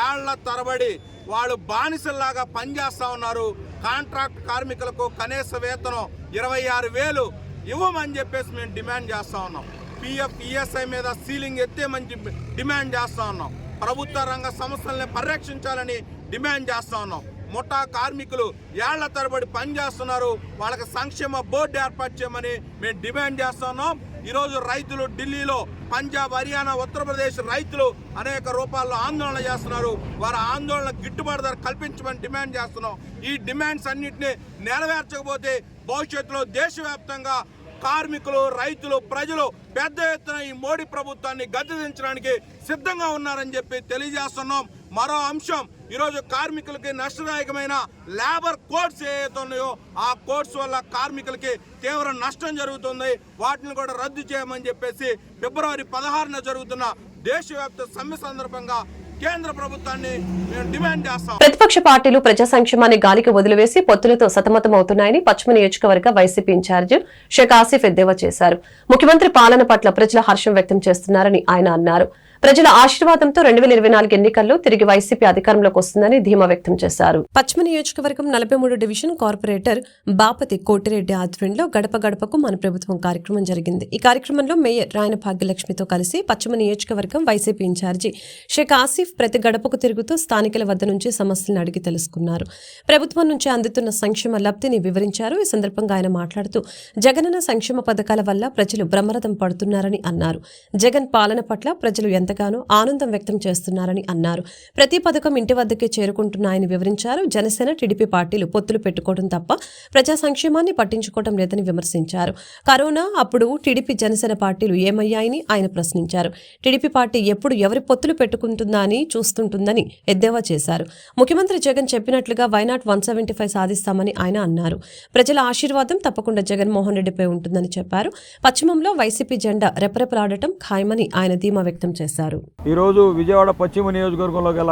ఏళ్ల తరబడి వాళ్ళు బానిసల్లాగా పనిచేస్తూ ఉన్నారు. కాంట్రాక్ట్ కార్మికులకు కనీస వేతనం 26,000 ఇవ్వమని చెప్పేసి మేము డిమాండ్ చేస్తూ ఉన్నాం. పిఎఫ్ ఈఎస్ఐ మీద సీలింగ్ ఎత్తేమని డిమాండ్ చేస్తూ ఉన్నాం. ప్రభుత్వ రంగ సంస్థల్ని పరిరక్షించాలని డిమాండ్ చేస్తూ ఉన్నాం. ముఠా కార్మికులు ఏళ్ల తరబడి పనిచేస్తున్నారు, వాళ్ళకి సంక్షేమ బోర్డు ఏర్పాటు చేయమని మేము డిమాండ్ చేస్తున్నాం. ఈరోజు రైతులు ఢిల్లీలో, పంజాబ్, హర్యానా, ఉత్తరప్రదేశ్ రైతులు అనేక రూపాల్లో ఆందోళన చేస్తున్నారు. వారి ఆందోళన గిట్టుబాటు ధర కల్పించమని డిమాండ్ చేస్తున్నాం. ఈ డిమాండ్స్ అన్నింటినీ నెరవేర్చకపోతే భవిష్యత్తులో దేశవ్యాప్తంగా కార్మికులు, రైతులు, ప్రజలు పెద్ద ఎత్తున ఈ మోడీ ప్రభుత్వాన్ని గద్దెదించడానికి సిద్ధంగా ఉన్నారని చెప్పి తెలియజేస్తున్నాం. మరో అంశం, ఈరోజు కార్మికులకి నష్టదాయకమైన లేబర్ కోడ్స్ ఏవైతే ఉన్నాయో ఆ కోడ్స్ వల్ల కార్మికులకి తీవ్ర నష్టం జరుగుతుంది. వాటిని కూడా రద్దు చేయమని చెప్పేసి ఫిబ్రవరి 16న జరుగుతున్న దేశవ్యాప్త సమ్మె సందర్భంగా కేంద్ర ప్రభుత్వాన్ని మేము డిమాండ్ చేస్తాం. ప్రతిపక్ష పార్టీలు ప్రజా సంక్షేమాన్ని గాలికి వదిలివేసి పొత్తులతో సతమతమవుతున్నాయని పశ్చిమ నియోజకవర్గ వైసీపీ ఇన్ఛార్జ్ షేక్ ఆసిఫ్ ఎద్దేవా చేశారు. ముఖ్యమంత్రి పాలన పట్ల ప్రజలు హర్షం వ్యక్తం చేస్తున్నారని ఆయన అన్నారు. ప్రజల ఆశీర్వాదంతో 2024 ఎన్నికల్లో తిరిగి వైసీపీ అధికారంలోకి వస్తుందని ధీమా వ్యక్తం చేశారు. పశ్చిమ నియోజకవర్గం 43 డివిజన్ కార్పొరేటర్ బాపతి కోటిరెడ్డి ఆధ్వర్యంలో గడప గడపకు మన ప్రభుత్వం కార్యక్రమం జరిగింది. ఈ కార్యక్రమంలో మేయర్ రాయన భాగ్యలక్ష్మితో కలిసి పశ్చిమ నియోజకవర్గం వైసీపీ ఇన్ఛార్జి షేక్ ఆసిఫ్ ప్రతి గడపకు తిరుగుతూ స్థానికుల వద్ద నుంచి సమస్యలను అడిగి తెలుసుకున్నారు. ప్రభుత్వం నుంచి అందుతున్న సంక్షేమ లబ్ధిని వివరించారు. ఈ సందర్భంగా ఆయన మాట్లాడుతూ జగనన్న సంక్షేమ పథకాల వల్ల ప్రజలు బ్రహ్మరథం పడుతున్నారని అన్నారు. జగన్ పాలన పట్ల ప్రజలు ఎంత ఎంతగానో ఆనందం వ్యక్తం చేస్తున్నారని అన్నారు. ప్రతి పథకం ఇంటి వద్దకే చేరుకుంటున్నాయని వివరించారు. జనసేన, టీడీపీ పార్టీలు పొత్తులు పెట్టుకోవడం తప్ప ప్రజా సంక్షేమాన్ని పట్టించుకోవడం లేదని విమర్శించారు. కరోనా అప్పుడు టీడీపీ, జనసేన పార్టీలు ఏమయ్యాయని ఆయన ప్రశ్నించారు. టీడీపీ పార్టీ ఎప్పుడు ఎవరి పొత్తులు పెట్టుకుంటుందా అని చూస్తుంటుందని ఎద్దేవా చేశారు. ముఖ్యమంత్రి జగన్ చెప్పినట్లుగా వైనాట్ 175 సాధిస్తామని ఆయన అన్నారు. ప్రజల ఆశీర్వాదం తప్పకుండా జగన్మోహన్ రెడ్డిపై ఉంటుందని చెప్పారు. పశ్చిమంలో వైసీపీ జెండా రెపరెపలాడటం ఖాయమని ఆయన ధీమా వ్యక్తం చేశారు. ఈరోజు విజయవాడ పశ్చిమ నియోజకవర్గంలో గల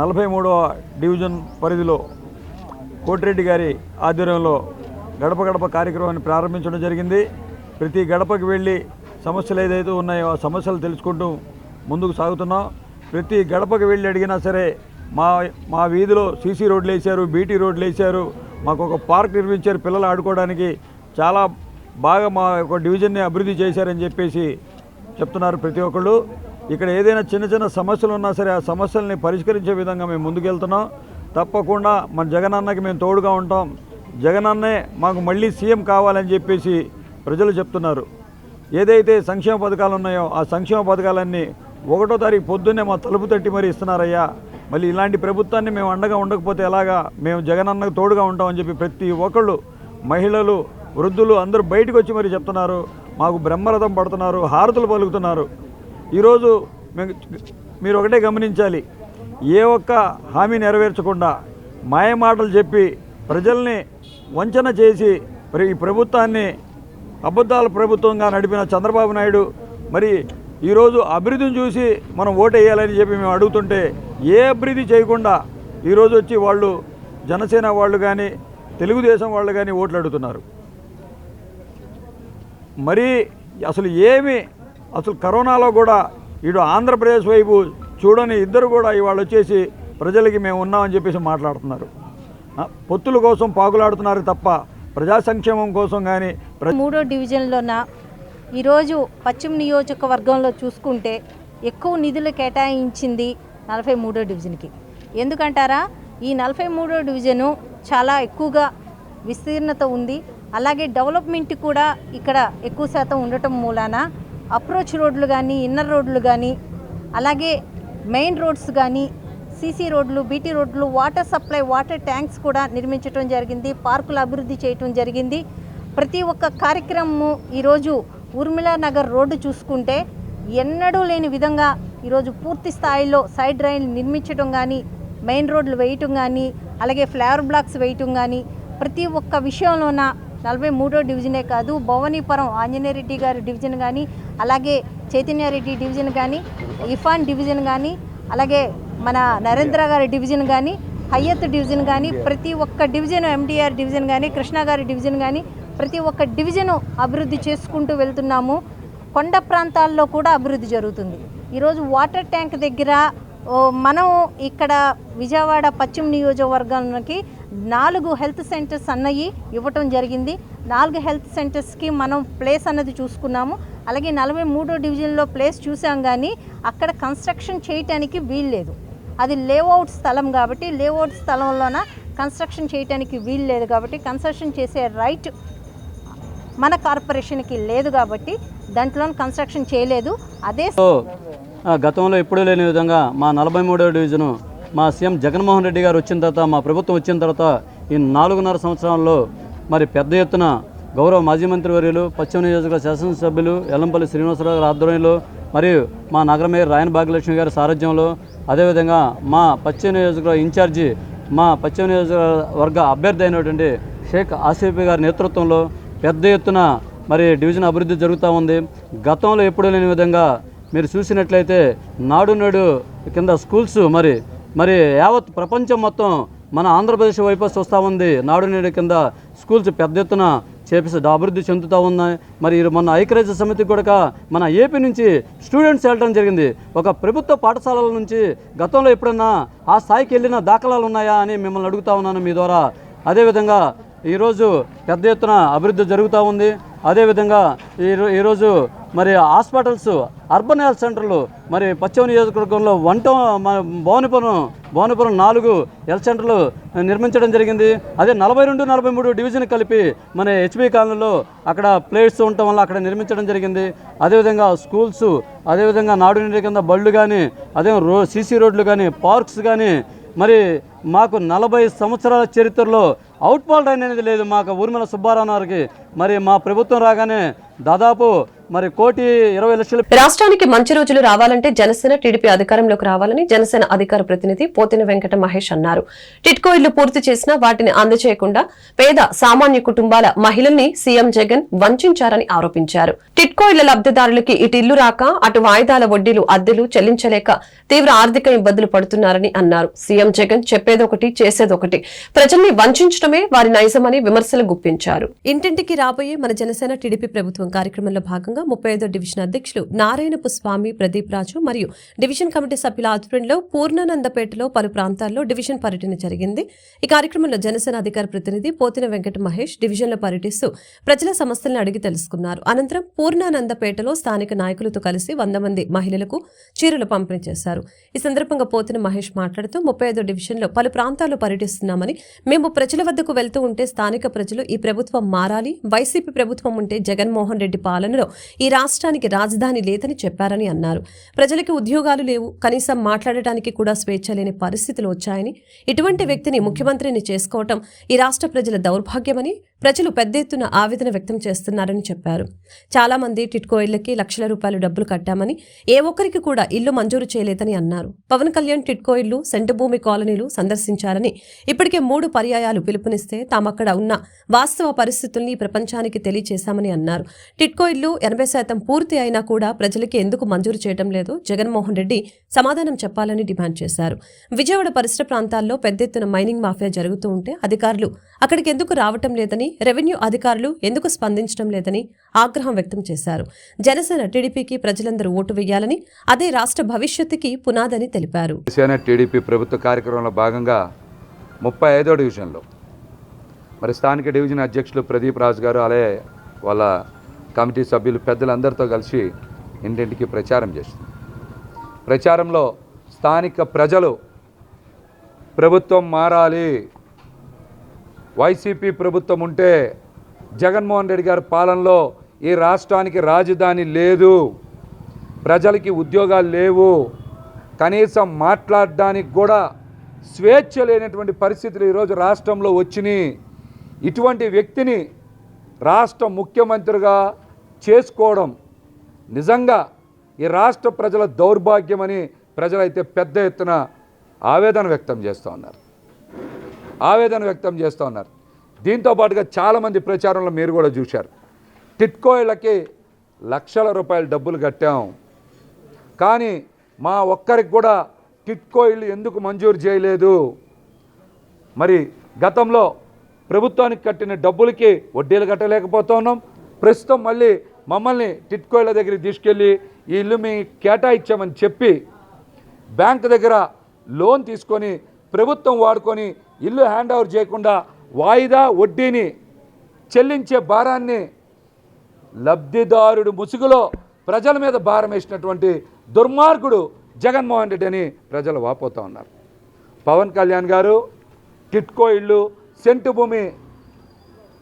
43వ డివిజన్ పరిధిలో కోటిరెడ్డి గారి ఆధ్వర్యంలో గడప గడప కార్యక్రమాన్ని ప్రారంభించడం జరిగింది. ప్రతి గడపకి వెళ్ళి సమస్యలు ఏదైతే ఉన్నాయో ఆ సమస్యలు తెలుసుకుంటూ ముందుకు సాగుతున్నాం. ప్రతి గడపకి వెళ్ళి అడిగినా సరే మా వీధిలో సీసీ రోడ్లు వేశారు, బీటీ రోడ్లు వేశారు, మాకు ఒక పార్క్ నిర్మించారు పిల్లలు ఆడుకోవడానికి, చాలా బాగా మా యొక్క డివిజన్ని అభివృద్ధి చేశారని చెప్పేసి చెప్తున్నారు ప్రతి ఒక్కళ్ళు. ఇక్కడ ఏదైనా చిన్న చిన్న సమస్యలు ఉన్నా సరే ఆ సమస్యల్ని పరిష్కరించే విధంగా మేము ముందుకెళ్తున్నాం. తప్పకుండా మన జగనన్నకి మేము తోడుగా ఉంటాం. జగనన్నే మాకు మళ్ళీ సీఎం కావాలని చెప్పేసి ప్రజలు చెప్తున్నారు. ఏదైతే సంక్షేమ పథకాలు ఉన్నాయో ఆ సంక్షేమ పథకాలన్నీ 1వ తారీఖు పొద్దున్నే మా తలుపు తట్టి మరీ ఇస్తున్నారయ్యా. మళ్ళీ ఇలాంటి ప్రభుత్వాన్ని మేము అండగా ఉండకపోతే ఎలాగా, మేము జగనన్నకు తోడుగా ఉంటామని చెప్పి ప్రతి ఒక్కళ్ళు, మహిళలు, వృద్ధులు అందరూ బయటకు వచ్చి మరీ చెప్తున్నారు. మాకు బ్రహ్మరథం పడుతున్నారు, హారతులు పలుకుతున్నారు. ఈరోజు మీరు ఒకటే గమనించాలి, ఏ ఒక్క హామీ నెరవేర్చకుండా మాయమాటలు చెప్పి ప్రజల్ని వంచన చేసి ఈ ప్రభుత్వాన్ని అబద్ధాల ప్రభుత్వంగా నడిపిన చంద్రబాబు నాయుడు మరి ఈరోజు అభివృద్ధిని చూసి మనం ఓటేయాలని చెప్పి మేము అడుగుతుంటే ఏ అభివృద్ధి చేయకుండా ఈరోజు వచ్చి వాళ్ళు జనసేన వాళ్ళు కానీ తెలుగుదేశం వాళ్ళు కానీ ఓట్లు అడుగుతున్నారు. మరి అసలు కరోనాలో కూడా ఇటు ఆంధ్రప్రదేశ్ వైపు చూడని ఇద్దరు కూడా ఇవాళ వచ్చేసి ప్రజలకి మేము ఉన్నామని చెప్పేసి మాట్లాడుతున్నారు. పొత్తుల కోసం పాకులాడుతున్నారు తప్ప ప్రజా సంక్షేమం కోసం కానీ 3వ డివిజన్లోన ఈరోజు పశ్చిమ నియోజకవర్గంలో చూసుకుంటే ఎక్కువ నిధులు కేటాయించింది 43వ డివిజన్కి. ఎందుకంటారా, ఈ 43వ డివిజను చాలా ఎక్కువగా విస్తీర్ణత ఉంది. అలాగే డెవలప్మెంట్ కూడా ఇక్కడ ఎక్కువ శాతం ఉండటం మూలాన అప్రోచ్ రోడ్లు కానీ, ఇన్నర్ రోడ్లు కానీ, అలాగే మెయిన్ రోడ్స్ కానీ, సీసీ రోడ్లు, బీటీ రోడ్లు, వాటర్ సప్లై, వాటర్ ట్యాంక్స్ కూడా నిర్మించడం జరిగింది. పార్కులు అభివృద్ధి చేయటం జరిగింది. ప్రతి ఒక్క కార్యక్రమము ఈరోజు ఊర్మిళా నగర్ రోడ్డు చూసుకుంటే ఎన్నడూ లేని విధంగా ఈరోజు పూర్తి స్థాయిలో సైడ్ డ్రైన్ నిర్మించడం కానీ, మెయిన్ రోడ్లు వేయటం కానీ, అలాగే ఫ్లైఓవర్ బ్లాక్స్ వేయటం కానీ, ప్రతి ఒక్క విషయంలోన 43వ డివిజనే కాదు, భవానీపురం ఆంజనేయ రెడ్డి గారి డివిజన్ కానీ, అలాగే చైతన్యారెడ్డి డివిజన్ కానీ, ఇఫాన్ డివిజన్ కానీ, అలాగే మన నరేంద్ర గారి డివిజన్ కానీ, హయ్యత్ డివిజన్ కానీ, ప్రతి ఒక్క డివిజన్, ఎండిఆర్ డివిజన్ కానీ, కృష్ణ గారి డివిజన్ కానీ, ప్రతి ఒక్క డివిజను అభివృద్ధి చేసుకుంటూ వెళ్తున్నాము. కొండ ప్రాంతాల్లో కూడా అభివృద్ధి జరుగుతుంది. ఈరోజు వాటర్ ట్యాంక్ దగ్గర మనం ఇక్కడ విజయవాడ పశ్చిమ నియోజకవర్గానికి 4 హెల్త్ సెంటర్స్ అన్నవి ఇవ్వటం జరిగింది. 4 హెల్త్ సెంటర్స్కి మనం ప్లేస్ అన్నది చూసుకున్నాము. అలాగే 43వ డివిజన్లో ప్లేస్ చూసాం, కానీ అక్కడ కన్స్ట్రక్షన్ చేయటానికి వీల్లేదు. అది లేఅవుట్ స్థలం కాబట్టి, లేఅవుట్ స్థలంలోన కన్స్ట్రక్షన్ చేయటానికి వీలు లేదు కాబట్టి, కన్స్ట్రక్షన్ చేసే రైట్ మన కార్పొరేషన్కి లేదు కాబట్టి దాంట్లో కన్స్ట్రక్షన్ చేయలేదు. అదే గతంలో ఎప్పుడూ లేని విధంగా మా 43వ డివిజను మా సీఎం జగన్మోహన్ రెడ్డి గారు వచ్చిన తర్వాత, మా ప్రభుత్వం వచ్చిన తర్వాత ఈ 4.5 సంవత్సరాల్లో మరి పెద్ద ఎత్తున గౌరవ మాజీ మంత్రివర్యులు, పశ్చిమ నియోజకవర్గ శాసనసభ్యులు ఎల్లంపల్లి శ్రీనివాసరావు గారి ఆధ్వర్యంలో, మరియు మా నగర మేయర్ రాయన భాగ్యలక్ష్మి గారి సారథ్యంలో, అదేవిధంగా మా పశ్చిమ నియోజకవర్గ ఇన్ఛార్జి, మా పశ్చిమ నియోజకవర్గ అభ్యర్థి అయినటువంటి షేక్ ఆసిఫ్ గారి నేతృత్వంలో పెద్ద ఎత్తున మరి డివిజన్ అభివృద్ధి జరుగుతూ ఉంది. గతంలో ఎప్పుడూ లేని విధంగా మీరు చూసినట్లయితే నాడు నేడు కింద స్కూల్స్ మరి యావత్ ప్రపంచం మొత్తం మన ఆంధ్రప్రదేశ్ వైపు చూస్తూ ఉంది. నాడు నేడు కింద స్కూల్స్ పెద్ద ఎత్తున అభివృద్ధి చెందుతూ ఉన్నాయి. మరి మొన్న ఐక్యరాజ్య సమితికి కూడా మన ఏపీ నుంచి స్టూడెంట్స్ వెళ్ళడం జరిగింది. ఒక ప్రభుత్వ పాఠశాలల నుంచి గతంలో ఎప్పుడన్నా ఆ స్థాయికి వెళ్ళిన దాఖలాలు ఉన్నాయా అని మిమ్మల్ని అడుగుతా ఉన్నాను మీ ద్వారా. అదేవిధంగా ఈరోజు పెద్ద ఎత్తున అభివృద్ధి జరుగుతూ ఉంది. అదేవిధంగా ఈరోజు మరి హాస్పిటల్స్, అర్బన్ హెల్త్ సెంటర్లు మరి పశ్చిమ నియోజకవర్గంలో భువనపురం 4 హెల్త్ సెంటర్లు నిర్మించడం జరిగింది. అదే 42, 43 డివిజన్ కలిపి మన హెచ్బీ కాలనీలో అక్కడ ప్లేట్స్ ఉండటం వల్ల అక్కడ నిర్మించడం జరిగింది. అదేవిధంగా స్కూల్స్, అదేవిధంగా నాడు నీటి కింద బళ్ళు కానీ, అదే సీసీ రోడ్లు కానీ, పార్క్స్ కానీ, మరి మాకు 40 సంవత్సరాల చరిత్రలో అవుట్ఫాల్ డ్రైన్ అనేది లేదు. మాకు ఊర్మిళ సుబ్బారావు గారికి మరి మా ప్రభుత్వం రాగానే దాదాపు మరి 1,20,00,000. రాష్ట్రానికి మంచి రోజులు రావాలంటే జనసేన టీడీపీ అధికారంలోకి రావాలని జనసేన అధికార ప్రతినిధి పోతిన వెంకట మహేష్ అన్నారు. టిట్కో ఇళ్లు పూర్తి చేసినా వాటిని అందజేయకుండా పేద సామాన్య కుటుంబాల మహిళల్ని సీఎం జగన్ వంచారని ఆరోపించారు. టిట్కో ఇళ్ల లబ్దిదారులకి ఇటు ఇల్లు రాక, అటు వాయిదాల వడ్డీలు, అద్దెలు చెల్లించలేక తీవ్ర ఆర్థిక ఇబ్బందులు పడుతున్నారని అన్నారు. సీఎం జగన్ చెప్పేదొకటి చేసేదొకటి, ప్రజల్ని వంచడమే వారి నైజమని విమర్శలు గుప్పించారు. ఇంటింటికి రాబోయే మన జనసేన టీడీపీ ప్రభుత్వం కార్యక్రమంలో భాగంగా 35వ డివిజన్ అధ్యక్షులు నారాయణపు స్వామి, ప్రదీప్ రాజు మరియు డివిజన్ కమిటీ సభ్యుల ఆధ్వర్యంలో పూర్ణానందపేటలో పలు ప్రాంతాల్లో డివిజన్ పర్యటన జరిగింది. ఈ కార్యక్రమంలో జనసేన అధికార ప్రతినిధి పోతిన వెంకట మహేష్ డివిజన్లో పర్యటిస్తూ ప్రజల సమస్యలను అడిగి తెలుసుకున్నారు. అనంతరం పూర్ణానందపేటలో స్థానిక నాయకులతో కలిసి 100 మంది మహిళలకు చీరలు పంపిణీ చేశారు. ఈ సందర్భంగా పోతిన మహేష్ మాట్లాడుతూ 35వ డివిజన్లో పలు ప్రాంతాల్లో పర్యటిస్తున్నామని, మేము ప్రజల వద్దకు వెళ్తూ ఉంటే స్థానిక ప్రజలు ఈ ప్రభుత్వం మారాలి, వైసీపీ ప్రభుత్వం ఉంటే జగన్మోహన్ రెడ్డి పాలనలో ఈ రాష్ట్రానికి రాజధాని లేదని చెప్పారని అన్నారు. ప్రజలకు ఉద్యోగాలు లేవు, కనీసం మాట్లాడటానికి కూడా స్వేచ్ఛ లేని పరిస్థితులు వచ్చాయని, ఇటువంటి వ్యక్తిని ముఖ్యమంత్రిని చేసుకోవటం ఈ రాష్ట్ర ప్రజల దౌర్భాగ్యమని ప్రజలు పెద్ద ఎత్తున ఆవేదన వ్యక్తం చేస్తున్నారని చెప్పారు. చాలా మంది టిట్కో ఇళ్లకి లక్షల రూపాయలు డబ్బులు కట్టామని, ఏ ఒక్కరికి కూడా ఇల్లు మంజూరు చేయలేదని అన్నారు. పవన్ కళ్యాణ్ టిట్కో ఇళ్లు, సెంటు భూమి కాలనీలు సందర్శించారని, ఇప్పటికే 3 పర్యాయాలు పిలుపునిస్తే తామక్కడ ఉన్న వాస్తవ పరిస్థితుల్ని ప్రపంచానికి తెలియజేశామని అన్నారు. టిట్కో ఇల్లు 80% పూర్తి అయినా కూడా ప్రజలకి ఎందుకు మంజూరు చేయడం లేదో జగన్మోహన్ రెడ్డి సమాధానం చెప్పాలని డిమాండ్ చేశారు. విజయవాడ పరిసర ప్రాంతాల్లో పెద్ద ఎత్తున మైనింగ్ మాఫియా జరుగుతూ ఉంటే అధికారులు అక్కడికి ఎందుకు రావటం లేదని, రెవెన్యూ అధికారులు ఎందుకు స్పందించడం లేదని ఆగ్రహం వ్యక్తం చేశారు. జనసేన టీడీపీకి ప్రజలందరూ ఓటు వేయాలని, అదే రాష్ట్ర భవిష్యత్తుకి పునాదని తెలిపారు. జనసేన టీడీపీ ప్రభుత్వ కార్యక్రమంలో భాగంగా 35వ డివిజన్లో మరి స్థానిక డివిజన్ అధ్యక్షులు ప్రదీప్ రాజు గారు, అలాగే వాళ్ళ కమిటీ సభ్యులు, పెద్దలందరితో కలిసి ఇంటింటికి ప్రచారం చేస్తుంది. ప్రచారంలో స్థానిక ప్రజలు ప్రభుత్వం మారాలి, వైసీపీ ప్రభుత్వం ఉంటే జగన్మోహన్ రెడ్డి గారి పాలనలో ఈ రాష్ట్రానికి రాజధాని లేదు, ప్రజలకి ఉద్యోగాలు లేవు, కనీసం మాట్లాడడానికి కూడా స్వేచ్ఛ లేనటువంటి పరిస్థితులు ఈరోజు రాష్ట్రంలో వచ్చినాయి. ఇటువంటి వ్యక్తిని రాష్ట్ర ముఖ్యమంత్రిగా చేసుకోవడం నిజంగా ఈ రాష్ట్ర ప్రజల దౌర్భాగ్యమని ప్రజలైతే పెద్ద ఎత్తున ఆవేదన వ్యక్తం చేస్తూ ఉన్నారు. దీంతో పాటుగా చాలామంది ప్రచారంలో మీరు కూడా చూశారు. టిట్కో ఇళ్ళకి లక్షల రూపాయల డబ్బులు కట్టాం, కానీ మా ఒక్కరికి కూడా టిట్కో ఇళ్ళు ఎందుకు మంజూరు చేయలేదు? మరి గతంలో ప్రభుత్వానికి కట్టిన డబ్బులకి వడ్డీలు కట్టలేకపోతున్నాం. ప్రస్తుతం మళ్ళీ మమ్మల్ని టిట్కో ఇళ్ళ దగ్గరికి తీసుకెళ్ళి ఈ ఇల్లు మీ కేటాయించామని చెప్పి బ్యాంకు దగ్గర లోన్ తీసుకొని ప్రభుత్వం వాడుకొని ఇల్లు హ్యాండ్ ఓవర్ చేయకుండా వాయిదా వడ్డీని చెల్లించే భారాన్ని లబ్ధిదారుడు ముసుగులో ప్రజల మీద భారం వేసినటువంటి దుర్మార్గుడు జగన్మోహన్ రెడ్డి అని ప్రజలు వాపోతూ ఉన్నారు. పవన్ కళ్యాణ్ గారు టిట్కో ఇళ్ళు, సెంటు భూమి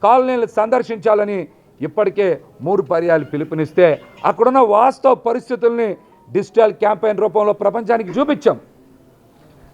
కాలనీలు సందర్శించాలని ఇప్పటికే 3 పర్యాలు పిలుపునిస్తే అక్కడున్న వాస్తవ పరిస్థితుల్ని డిజిటల్ క్యాంపెయిన్ రూపంలో ప్రపంచానికి చూపించాం.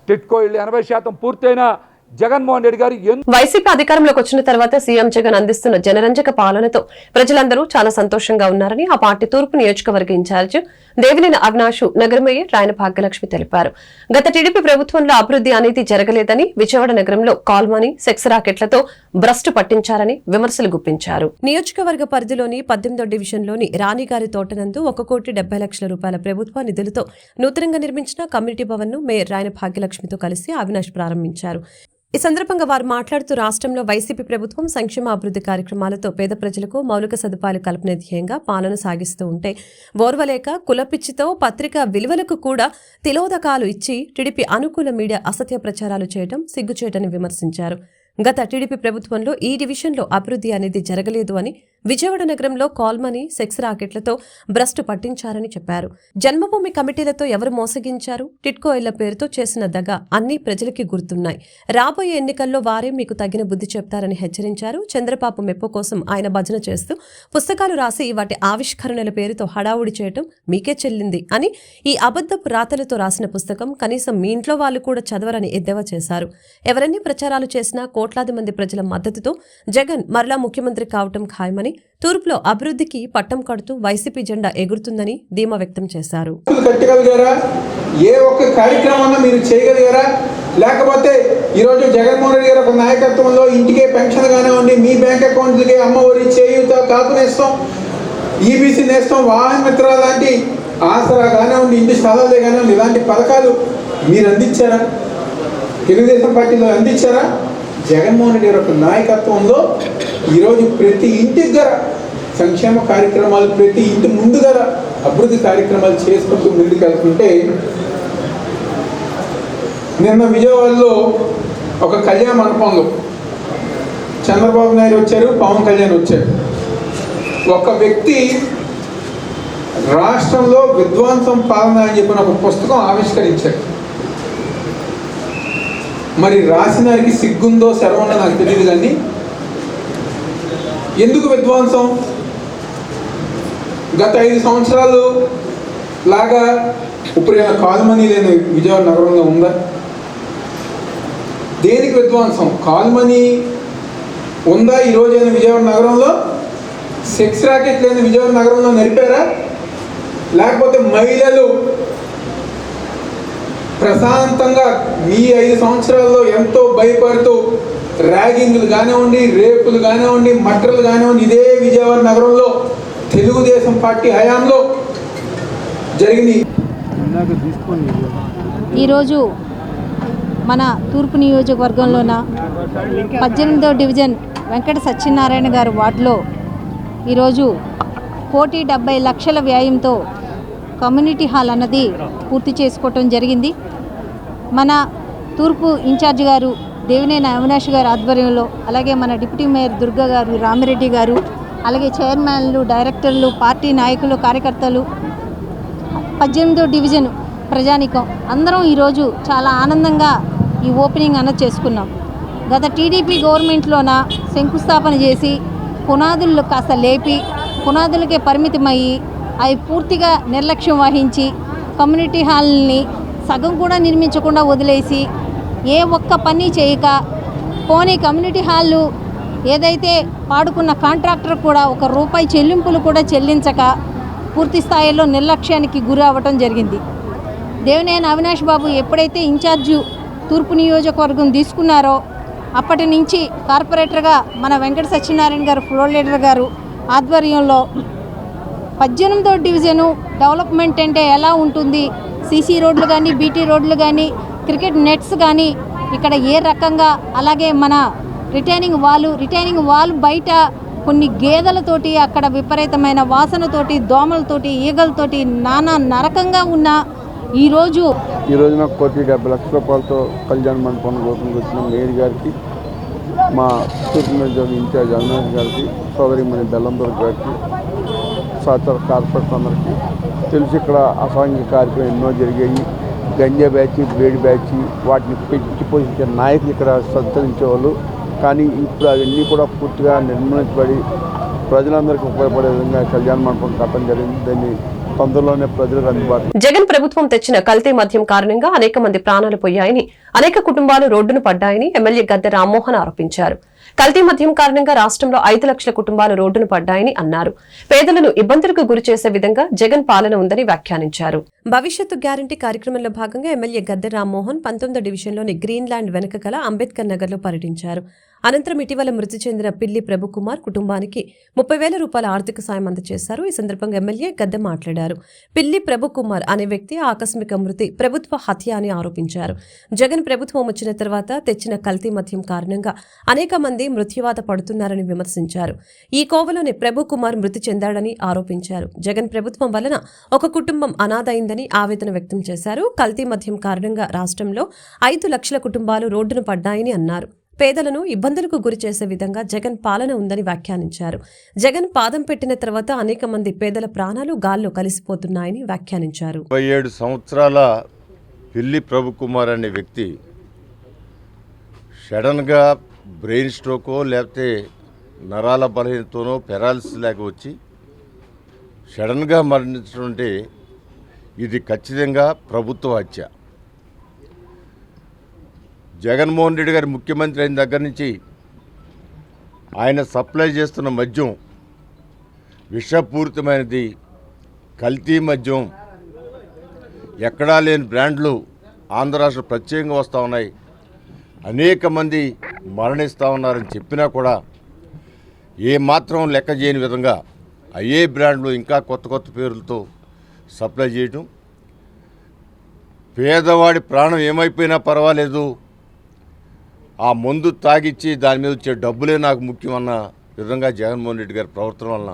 టిట్కో ఇళ్ళు 80% పూర్తయినా జగన్మోహన్ రెడ్డి గారు వైసీపీ అధికారంలోకి వచ్చిన తర్వాత సీఎం జగన్ అందిస్తున్న జనరంజక పాలనతో ప్రజలందరూ చాలా సంతోషంగా ఉన్నారని ఆ పార్టీ తూర్పు నియోజకవర్గ ఇన్ఛార్జ్ దేవినేని అవినాష్, నగర మేయర్ రాయన భాగ్యలక్ష్మి తెలిపారు. గత టీడీపీ ప్రభుత్వంలో అభివృద్ధి అనేది జరగలేదని, విజయవాడ నగరంలో కాల్మనీ, సెక్స్ రాకెట్లతో భ్రష్టు పట్టించారని విమర్శలు గుప్పించారు. నియోజకవర్గ పరిధిలోని 18వ డివిజన్లోని రాణిగారి తోటనందు 1,70,00,000 రూపాయల ప్రభుత్వ నిధులతో నూతనంగా నిర్మించిన కమ్యూనిటీ భవన్ ను మేయర్ రాయన భాగ్యలక్ష్మితో కలిసి అవినాష్ ప్రారంభించారు. ఈ సందర్భంగా వారు మాట్లాడుతూ రాష్ట్రంలో వైసీపీ ప్రభుత్వం సంక్షేమ అభివృద్ధి కార్యక్రమాలతో పేద ప్రజలకు మౌలిక సదుపాయాలు కల్పన ధ్యేయంగా పాలన సాగిస్తూ ఉంటే ఓర్వలేక కులపిచ్చితో పత్రికా విలువలకు కూడా తిలోదకాలు ఇచ్చి టీడీపీ అనుకూల మీడియా అసత్య ప్రచారాలు చేయడం సిగ్గుచేటని విమర్శించారు. గత టీడీపీ ప్రభుత్వంలో ఈ డివిజన్లో అభివృద్ధి అనేది జరగలేదు అని, విజయవాడ నగరంలో కాల్మనీ సెక్స్ రాకెట్లతో భ్రష్టు పట్టించారని చెప్పారు. జన్మభూమి కమిటీలతో ఎవరు మోసగించారు, టిట్కో ఇళ్ల పేరుతో చేసిన దగ అన్ని ప్రజలకి గుర్తున్నాయి. రాబోయే ఎన్నికల్లో వారే మీకు తగిన బుద్ధి చెప్తారని హెచ్చరించారు. చంద్రబాబు మెప్పు కోసం ఆయన భజన చేస్తూ పుస్తకాలు రాసి వాటి ఆవిష్కరణల పేరుతో హడావుడి చేయటం మీకే చెల్లింది అని, ఈ అబద్ధపు రాతలతో రాసిన పుస్తకం కనీసం మీ ఇంట్లో వాళ్ళు కూడా చదవరని ఎద్దేవా చేశారు. ఎవరన్నీ ప్రచారాలు చేసినా కోట్లాది మంది ప్రజల మద్దతుతో జగన్ మరలా ముఖ్యమంత్రి కావటం ఖాయమని, తూర్పులో అభివృద్ధికి పట్టం కడుతూ వైసీపీ జెండా ఎగురుతుందని ధీమా వ్యక్తం చేశారు. కట్టగలిగారా? ఏ ఒక్క కార్యక్రమాన్ని మీరు చేయగలిగారా? లేకపోతే ఈరోజు జగన్మోహన్ రెడ్డి గారు ఒక నాయకత్వంలో ఇంటికే పెన్షన్ కానివ్వండి, మీ బ్యాంక్ అకౌంట్లకి అమ్మ ఒడి, చేయూత, కాపు నేస్తం, ఈబీసీ నేస్తం, వాహన మిత్ర లాంటి ఆసరా కానివ్వండి, ఇంటి స్థలాలే కానివ్వండి, ఇలాంటి పథకాలు మీరు అందించారా? తెలుగుదేశం పార్టీలో అందించారా? జగన్మోహన్ రెడ్డి గారి ఒక నాయకత్వంలో ఈరోజు ప్రతి ఇంటి దగ్గర సంక్షేమ కార్యక్రమాలు, ప్రతి ఇంటి ముందు గల అభివృద్ధి కార్యక్రమాలు చేసుకుంటూ ముందుకు వెళ్తుంటే, నిన్న విజయవాడలో ఒక కళ్యాణ మండపంలో చంద్రబాబు నాయుడు వచ్చారు, పవన్ కళ్యాణ్ వచ్చారు. ఒక వ్యక్తి రాష్ట్రంలో విధ్వంసం పాలన అని చెప్పిన ఒక పుస్తకం ఆవిష్కరించారు. మరి రాసినారికి సిగ్గుందో శరవన్నా నాకు తెలియదు, కానీ ఎందుకు విధ్వంసం? గత 5 సంవత్సరాలు లాగా ఇప్పుడు ఏమైనా కాల్మనీ లేని విజయవాడ నగరంలో ఉందా? దేనికి విధ్వంసం? కాల్మనీ ఉందా ఈరోజు అయిన విజయవాడ నగరంలో? సెక్స్ రాకెట్ లేని విజయవాడ నగరంలో నడిపారా? లేకపోతే మహిళలు ప్రశాంతంగా మీ 5 సంవత్సరాల్లో ఎంతో భయపడుతూ ర్యాగింగ్లు కానివ్వండి, రేపులు కానివ్వండి, మర్డర్లు కానివ్వండి, ఇదే విజయవాడ నగరంలో తెలుగుదేశం పార్టీ హయాంలో జరిగినాయి. ఈరోజు మన తూర్పు నియోజకవర్గంలోన 18వ డివిజన్ వెంకట సత్యనారాయణ గారి వార్డులో ఈరోజు 1,70 లక్షల వ్యయంతో కమ్యూనిటీ హాల్ అన్నది పూర్తి చేసుకోవటం జరిగింది. మన తూర్పు ఇన్ఛార్జ్ గారు దేవినేని అవినాష్ గారి ఆధ్వర్యంలో, అలాగే మన డిప్యూటీ మేయర్ దుర్గా గారు, రామిరెడ్డి గారు, అలాగే చైర్మన్లు, డైరెక్టర్లు, పార్టీ నాయకులు, కార్యకర్తలు, 18వ డివిజన్ ప్రజానికం అందరం ఈరోజు చాలా ఆనందంగా ఈ ఓపెనింగ్ అన్నది చేసుకున్నాం. గత టీడీపీ గవర్నమెంట్లోన శంకుస్థాపన చేసి పునాదులు కాస్త లేపి పునాదులకే పరిమితమయ్యి అవి పూర్తిగా నిర్లక్ష్యం వహించి కమ్యూనిటీ హాల్ని సగం కూడా నిర్మించకుండా వదిలేసి ఏ ఒక్క పని చేయక, పోనీ కమ్యూనిటీ హాళ్ళు ఏదైతే పాడుకున్న కాంట్రాక్టర్ కూడా ₹1 చెల్లింపులు కూడా చెల్లించక పూర్తి స్థాయిలో నిర్లక్ష్యానికి గురి అవ్వటం జరిగింది. దేవినేని అవినాష్ బాబు ఎప్పుడైతే ఇన్ఛార్జు తూర్పు నియోజకవర్గం తీసుకున్నారో అప్పటి నుంచి కార్పొరేటర్గా మన వెంకట సత్యనారాయణ గారు, ఫ్లోర్ లీడర్ గారు ఆధ్వర్యంలో 18వ డివిజను డెవలప్మెంట్ అంటే ఎలా ఉంటుంది, సీసీ రోడ్లు కానీ, బీటీ రోడ్లు కానీ, క్రికెట్ నెట్స్ కానీ ఇక్కడ ఏ రకంగా, అలాగే మన రిటైనింగ్ వాల్ బయట కొన్ని గేదెలతోటి అక్కడ విపరీతమైన వాసనతోటి, దోమలతోటి, ఈగలతోటి నానా నరకంగా ఉన్న ఈరోజు 1,70 లక్షల రూపాయలతో కళ్యాణ మండపం ఓపెనింగ్ వచ్చిన మేయర్ గారికి, మా తూర్పు నియోజకవర్గ ఇన్ఛార్జ్ అవినాష్ గారికి, సోదరిమణి బెల్లందూర్ గారికి, సహచర కార్పొరేట్ అందరికీ తెలిసి ఇక్కడ అసాంఘిక కార్యక్రమం ఎన్నో జరిగాయి. గంజా బ్యాచ్, బ్లేడ్ బ్యాచ్, వాటిని పెట్టి పోషించే నాయకులు ఇక్కడ సంచరించేవాళ్ళు. కానీ ఇప్పుడు అవన్నీ కూడా పూర్తిగా నిర్మూలించబడి ప్రజలందరికీ ఉపయోగపడే విధంగా కళ్యాణ మండపం కట్టడం జరిగింది. దాన్ని తొందరలోనే ప్రజలకు అందుబాటు. జగన్ ప్రభుత్వం తెచ్చిన కల్తీ మద్యం కారణంగా అనేక మంది ప్రాణాలు పోయాయని, అనేక కుటుంబాలు రోడ్డును పడ్డాయని ఎమ్మెల్యే గద్దె రామ్మోహన్ ఆరోపించారు. కల్తీ మద్యం కారణంగా రాష్ట్రంలో 5 లక్షల కుటుంబాలు రోడ్డును పడ్డాయని అన్నారు. పేదలను ఇబ్బందులకు గురి చేసే విధంగా జగన్ పాలన ఉందని వ్యాఖ్యానించారు. భవిష్యత్తు గ్యారంటీ కార్యక్రమంలో భాగంగా ఎమ్మెల్యే గద్దె రామ్మోహన్ 19వ డివిజన్లోని గ్రీన్లాండ్ వెనుక గల అంబేద్కర్ నగర్లో పర్యటించారు. అనంతరం ఇటీవల మృతి చెందిన పిల్లి ప్రభుకుమార్ కుటుంబానికి 30,000 రూపాయల ఆర్థిక సాయం అందజేశారు. ఈ సందర్భంగా ఎమ్మెల్యే గద్దె మాట్లాడారు. పిల్లి ప్రభుకుమార్ అనే వ్యక్తి ఆకస్మిక మృతి ప్రభుత్వ హత్య అని ఆరోపించారు. జగన్ ప్రభుత్వం వచ్చిన తర్వాత తెచ్చిన కల్తీ మద్యం కారణంగా అనేక మంది మృత్యువాత పడుతున్నారని విమర్శించారు. ఈ కోవలోనే ప్రభుకుమార్ మృతి చెందాడని ఆరోపించారు. జగన్ ప్రభుత్వం వలన ఒక కుటుంబం అనాథైందని ఆవేదన వ్యక్తం చేశారు. కల్తీ మద్యం కారణంగా రాష్ట్రంలో 5 లక్షల కుటుంబాలు రోడ్డును పడ్డాయని అన్నారు. పేదలను ఇబ్బందులకు గురి చేసే విధంగా జగన్ పాలన ఉందని వ్యాఖ్యానించారు. జగన్ పాదం పెట్టిన తర్వాత అనేక మంది పేదల ప్రాణాలు గాల్లో కలిసిపోతున్నాయని వ్యాఖ్యానించారు. 27 సంవత్సరాల పిల్లి ప్రభుకుమార్ అనే వ్యక్తి సడన్గా బ్రెయిన్ స్ట్రోకో లేకపోతే నరాల బలహీనతోనో పెరాలిసిస్ లేక వచ్చి సడన్గా మరణించడం అంటే ఇది ఖచ్చితంగా ప్రభుత్వ హత్య. జగన్మోహన్ రెడ్డి గారు ముఖ్యమంత్రి అయిన దగ్గర నుంచి ఆయన సప్లై చేస్తున్న మద్యం విషపూరితమైనది, కల్తీ మద్యం, ఎక్కడా లేని బ్రాండ్లు ఆంధ్ర రాష్ట్ర ప్రత్యేకంగా వస్తూ ఉన్నాయి, అనేక మంది మరణిస్తూ ఉన్నారని చెప్పినా కూడా ఏమాత్రం లెక్క చేయని విధంగా అయ్యే బ్రాండ్లు ఇంకా కొత్త కొత్త పేర్లతో సప్లై చేయటం, పేదవాడి ప్రాణం ఏమైపోయినా పర్వాలేదు, ఆ మందు తాగిచ్చి దాని మీద వచ్చే డబ్బులే నాకు ముఖ్యమన్న విధంగా జగన్మోహన్ రెడ్డి గారి ప్రవర్తన వలన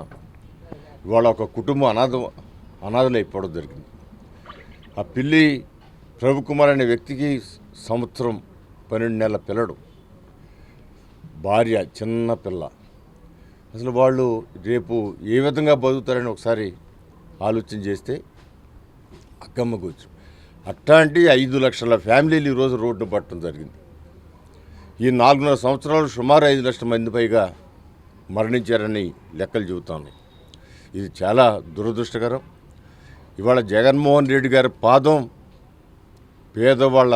ఇవాళ ఒక కుటుంబం అనాథలైపోవడం జరిగింది. ఆ పిల్లి ప్రభుకుమార్ అనే వ్యక్తికి సంవత్సరం 12 నెలల పిల్లడు, భార్య చిన్న పిల్ల. అసలు వాళ్ళు రేపు ఏ విధంగా బతుకుతారని ఒకసారి ఆలోచన చేస్తే అక్కమ్మ కూర్చు అట్లాంటి 5 లక్షల ఫ్యామిలీలు ఈరోజు రోడ్డు పట్టడం జరిగింది. ఈ 4.5 సంవత్సరాలు సుమారు 5 లక్షల మంది పైగా మరణించారని లెక్కలు చెబుతాను. ఇది చాలా దురదృష్టకరం. ఇవాళ జగన్మోహన్ రెడ్డి గారి పాదం పేదవాళ్ళ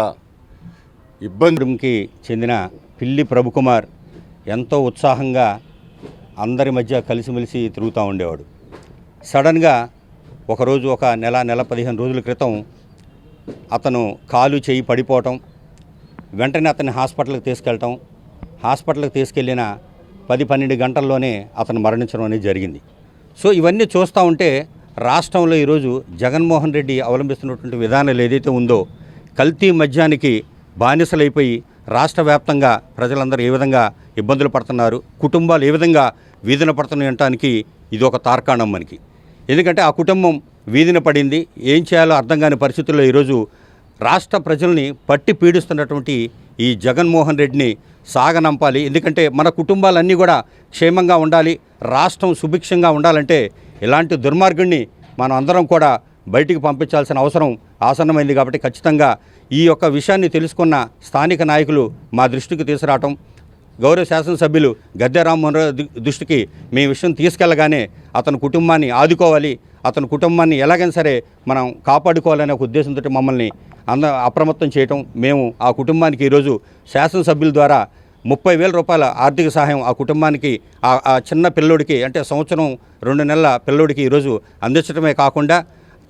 ఇబ్బందికి చెందిన పిల్లి ప్రభుకుమార్ ఎంతో ఉత్సాహంగా అందరి మధ్య కలిసిమెలిసి తిరుగుతూ ఉండేవాడు. సడన్గా ఒకరోజు ఒక నెల 15 రోజుల క్రితం అతను కాలు చేయి పడిపోవటం, వెంటనే అతన్ని హాస్పిటల్కి తీసుకెళ్ళటం, హాస్పిటల్కి తీసుకెళ్ళిన 10-12 గంటల్లోనే అతను మరణించడం అనేది జరిగింది. సో ఇవన్నీ చూస్తూ ఉంటే రాష్ట్రంలో ఈరోజు జగన్మోహన్ రెడ్డి అవలంబిస్తున్నటువంటి విధానాలు ఏదైతే ఉందో, కల్తీ మద్యానికి బానిసలైపోయి రాష్ట్ర వ్యాప్తంగా ప్రజలందరూ ఏ విధంగా ఇబ్బందులు పడుతున్నారు, కుటుంబాలు ఏ విధంగా వీధిన పడుతున్నాయి అనటానికి ఇది ఒక తార్కాణం మనకి. ఎందుకంటే ఆ కుటుంబం వీధిన పడింది, ఏం చేయాలో అర్థం కాని పరిస్థితుల్లో ఈరోజు రాష్ట్ర ప్రజల్ని పట్టి పీడిస్తున్నటువంటి ఈ జగన్మోహన్ రెడ్డిని సాగనంపాలి. ఎందుకంటే మన కుటుంబాలన్నీ కూడా క్షేమంగా ఉండాలి, రాష్ట్రం సుభిక్షంగా ఉండాలంటే ఇలాంటి దుర్మార్గుడిని మనం అందరం కూడా బయటికి పంపించాల్సిన అవసరం ఆసన్నమైంది. కాబట్టి ఖచ్చితంగా ఈ యొక్క విషయాన్ని తెలుసుకున్న స్థానిక నాయకులు మా దృష్టికి తీసుకురావటం, గౌరవ శాసనసభ్యులు గద్దె రామ్మోహన్ రావు దృష్టికి మేము విషయం తీసుకెళ్లగానే అతని కుటుంబాన్ని ఆదుకోవాలి, అతని కుటుంబాన్ని ఎలాగైనా సరే మనం కాపాడుకోవాలనే ఒక ఉద్దేశంతో మమ్మల్ని అప్రమత్తం చేయటం, మేము ఆ కుటుంబానికి ఈరోజు శాసనసభ్యుల ద్వారా 30,000 రూపాయల ఆర్థిక సహాయం ఆ కుటుంబానికి, ఆ చిన్న పిల్లోడికి అంటే 1-2 నెలల పిల్లోడికి ఈరోజు అందించడమే కాకుండా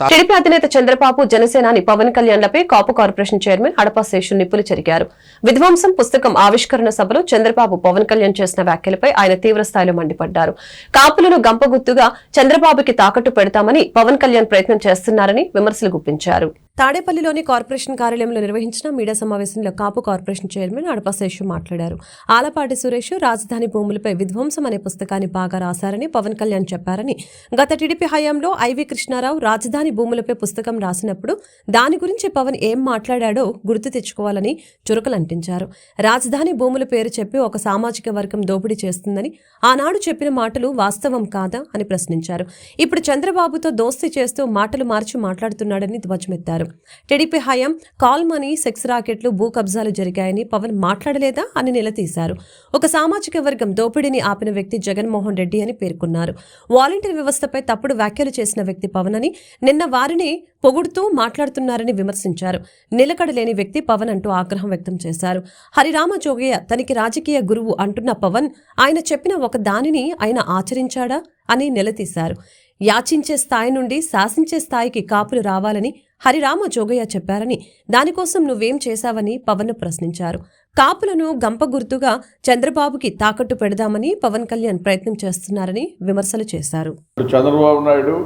టీడీపీ అధినేత చంద్రబాబు, జనసేనాని పవన్ కళ్యాణ్లపై కాపు కార్పొరేషన్ చైర్మన్ అడపా శేషు నిప్పులు చెరిగారు. విధ్వంసం పుస్తకం ఆవిష్కరణ సభలో చంద్రబాబు, పవన్ కళ్యాణ్ చేసిన వ్యాఖ్యలపై ఆయన తీవ్ర స్థాయిలో మండిపడ్డారు. కాపులను గంపగుత్తుగా చంద్రబాబుకి తాకట్టు పెడతామని పవన్ కళ్యాణ్ ప్రయత్నం చేస్తున్నారని విమర్శలు గుప్పించారు. తాడేపల్లిలోని కార్పొరేషన్ కార్యాలయంలో నిర్వహించిన మీడియా సమావేశంలో కాపు కార్పొరేషన్ చైర్మన్ అడపా శేషు మాట్లాడారు. ఆలపాటి సురేష్ రాజధాని భూములపై విధ్వంసం అనే పుస్తకాన్ని బాగా రాశారని పవన్ కళ్యాణ్ చెప్పారని, గత టీడీపీ హయాంలో ఐవి కృష్ణారావు రాజధాని భూములపై పుస్తకం రాసినప్పుడు దాని గురించి పవన్ ఏం మాట్లాడాడో గుర్తు తెచ్చుకోవాలని చురకలంటించారు. రాజధాని భూముల పేరు చెప్పి ఒక సామాజిక వర్గం దోపిడీ చేస్తుందని, ఆనాడు చెప్పిన మాటలు వాస్తవం కాదా అని ప్రశ్నించారు. ఇప్పుడు చంద్రబాబుతో దోస్తీ చేస్తూ మాటలు మార్చి మాట్లాడుతున్నాడని ధ్వజమెత్తారు. టీడీపీ హయాం కాల్ మనీ, సెక్స్ రాకెట్లు, భూ కబ్జాలు జరిగాయని పవన్ మాట్లాడలేదా అని నిలదీశారు. ఒక సామాజిక వర్గం దోపిడీని ఆపిన వ్యక్తి జగన్మోహన్ రెడ్డి అని పేర్కొన్నారు. వాలంటీర్ వ్యవస్థపై తప్పుడు వ్యాఖ్యలు చేసిన వ్యక్తి పవన్ అని, నిన్న వారిని పొగుడుతూ మాట్లాడుతున్నారని విమర్శించారు. నిలకడలేని వ్యక్తి పవన్ అంటూ ఆగ్రహం వ్యక్తం చేశారు. హరిరామ జోగయ్య తనకి రాజకీయ గురువు అంటున్న పవన్, ఆయన చెప్పిన ఒక దానిని ఆయన ఆచరించాడా అని నిలదీశారు. యాచించే స్థాయి నుండి శాసించే స్థాయికి కాపులు రావాలని హరిరామ జోగయ్య చెప్పారని, దానికోసం నువ్వేం చేశావని పవన్ ప్రశ్నించారు. కాపులను గంప గుర్తుగా చంద్రబాబుకి తాకట్టు పెడదామని పవన్ కళ్యాణ్ ప్రయత్నం చేస్తున్నారని విమర్శలు చేశారు. చంద్రబాబు నాయుడు,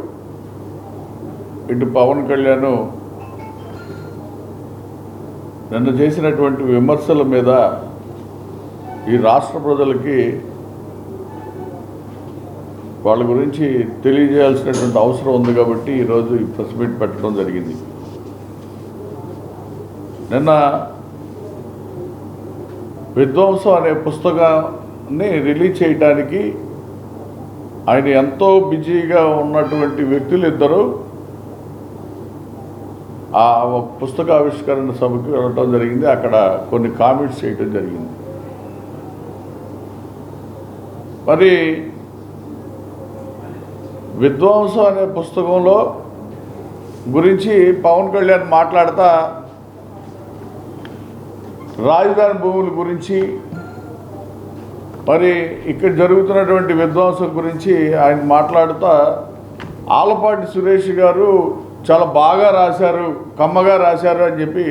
ఇటు పవన్ కళ్యాణ్ నిన్న చేసినటువంటి విమర్శల మీద ఈ రాష్ట్ర ప్రజలకి వాళ్ళ గురించి తెలియజేయాల్సినటువంటి అవసరం ఉంది. కాబట్టి ఈరోజు ఈ ప్రెస్ మీట్ పెట్టడం జరిగింది. నిన్న విధ్వంసం అనే పుస్తకాన్ని రిలీజ్ చేయడానికి ఆయన ఎంతో బిజీగా ఉన్నటువంటి వ్యక్తులు ఇద్దరు ఆ పుస్తక ఆవిష్కరణ సభకి వెళ్ళడం జరిగింది. అక్కడ కొన్ని కామెంట్స్ చేయటం జరిగింది. మరి విధ్వంసం అనే పుస్తకంలో గురించి పవన్ కళ్యాణ్ మాట్లాడుతా రాజధాని భూముల గురించి మరి ఇక్కడ జరుగుతున్నటువంటి విధ్వంసం గురించి ఆయన మాట్లాడుతా ఆలపాటి సురేష్ గారు చాలా బాగా రాశారు, కమ్మగా రాశారు అని చెప్పి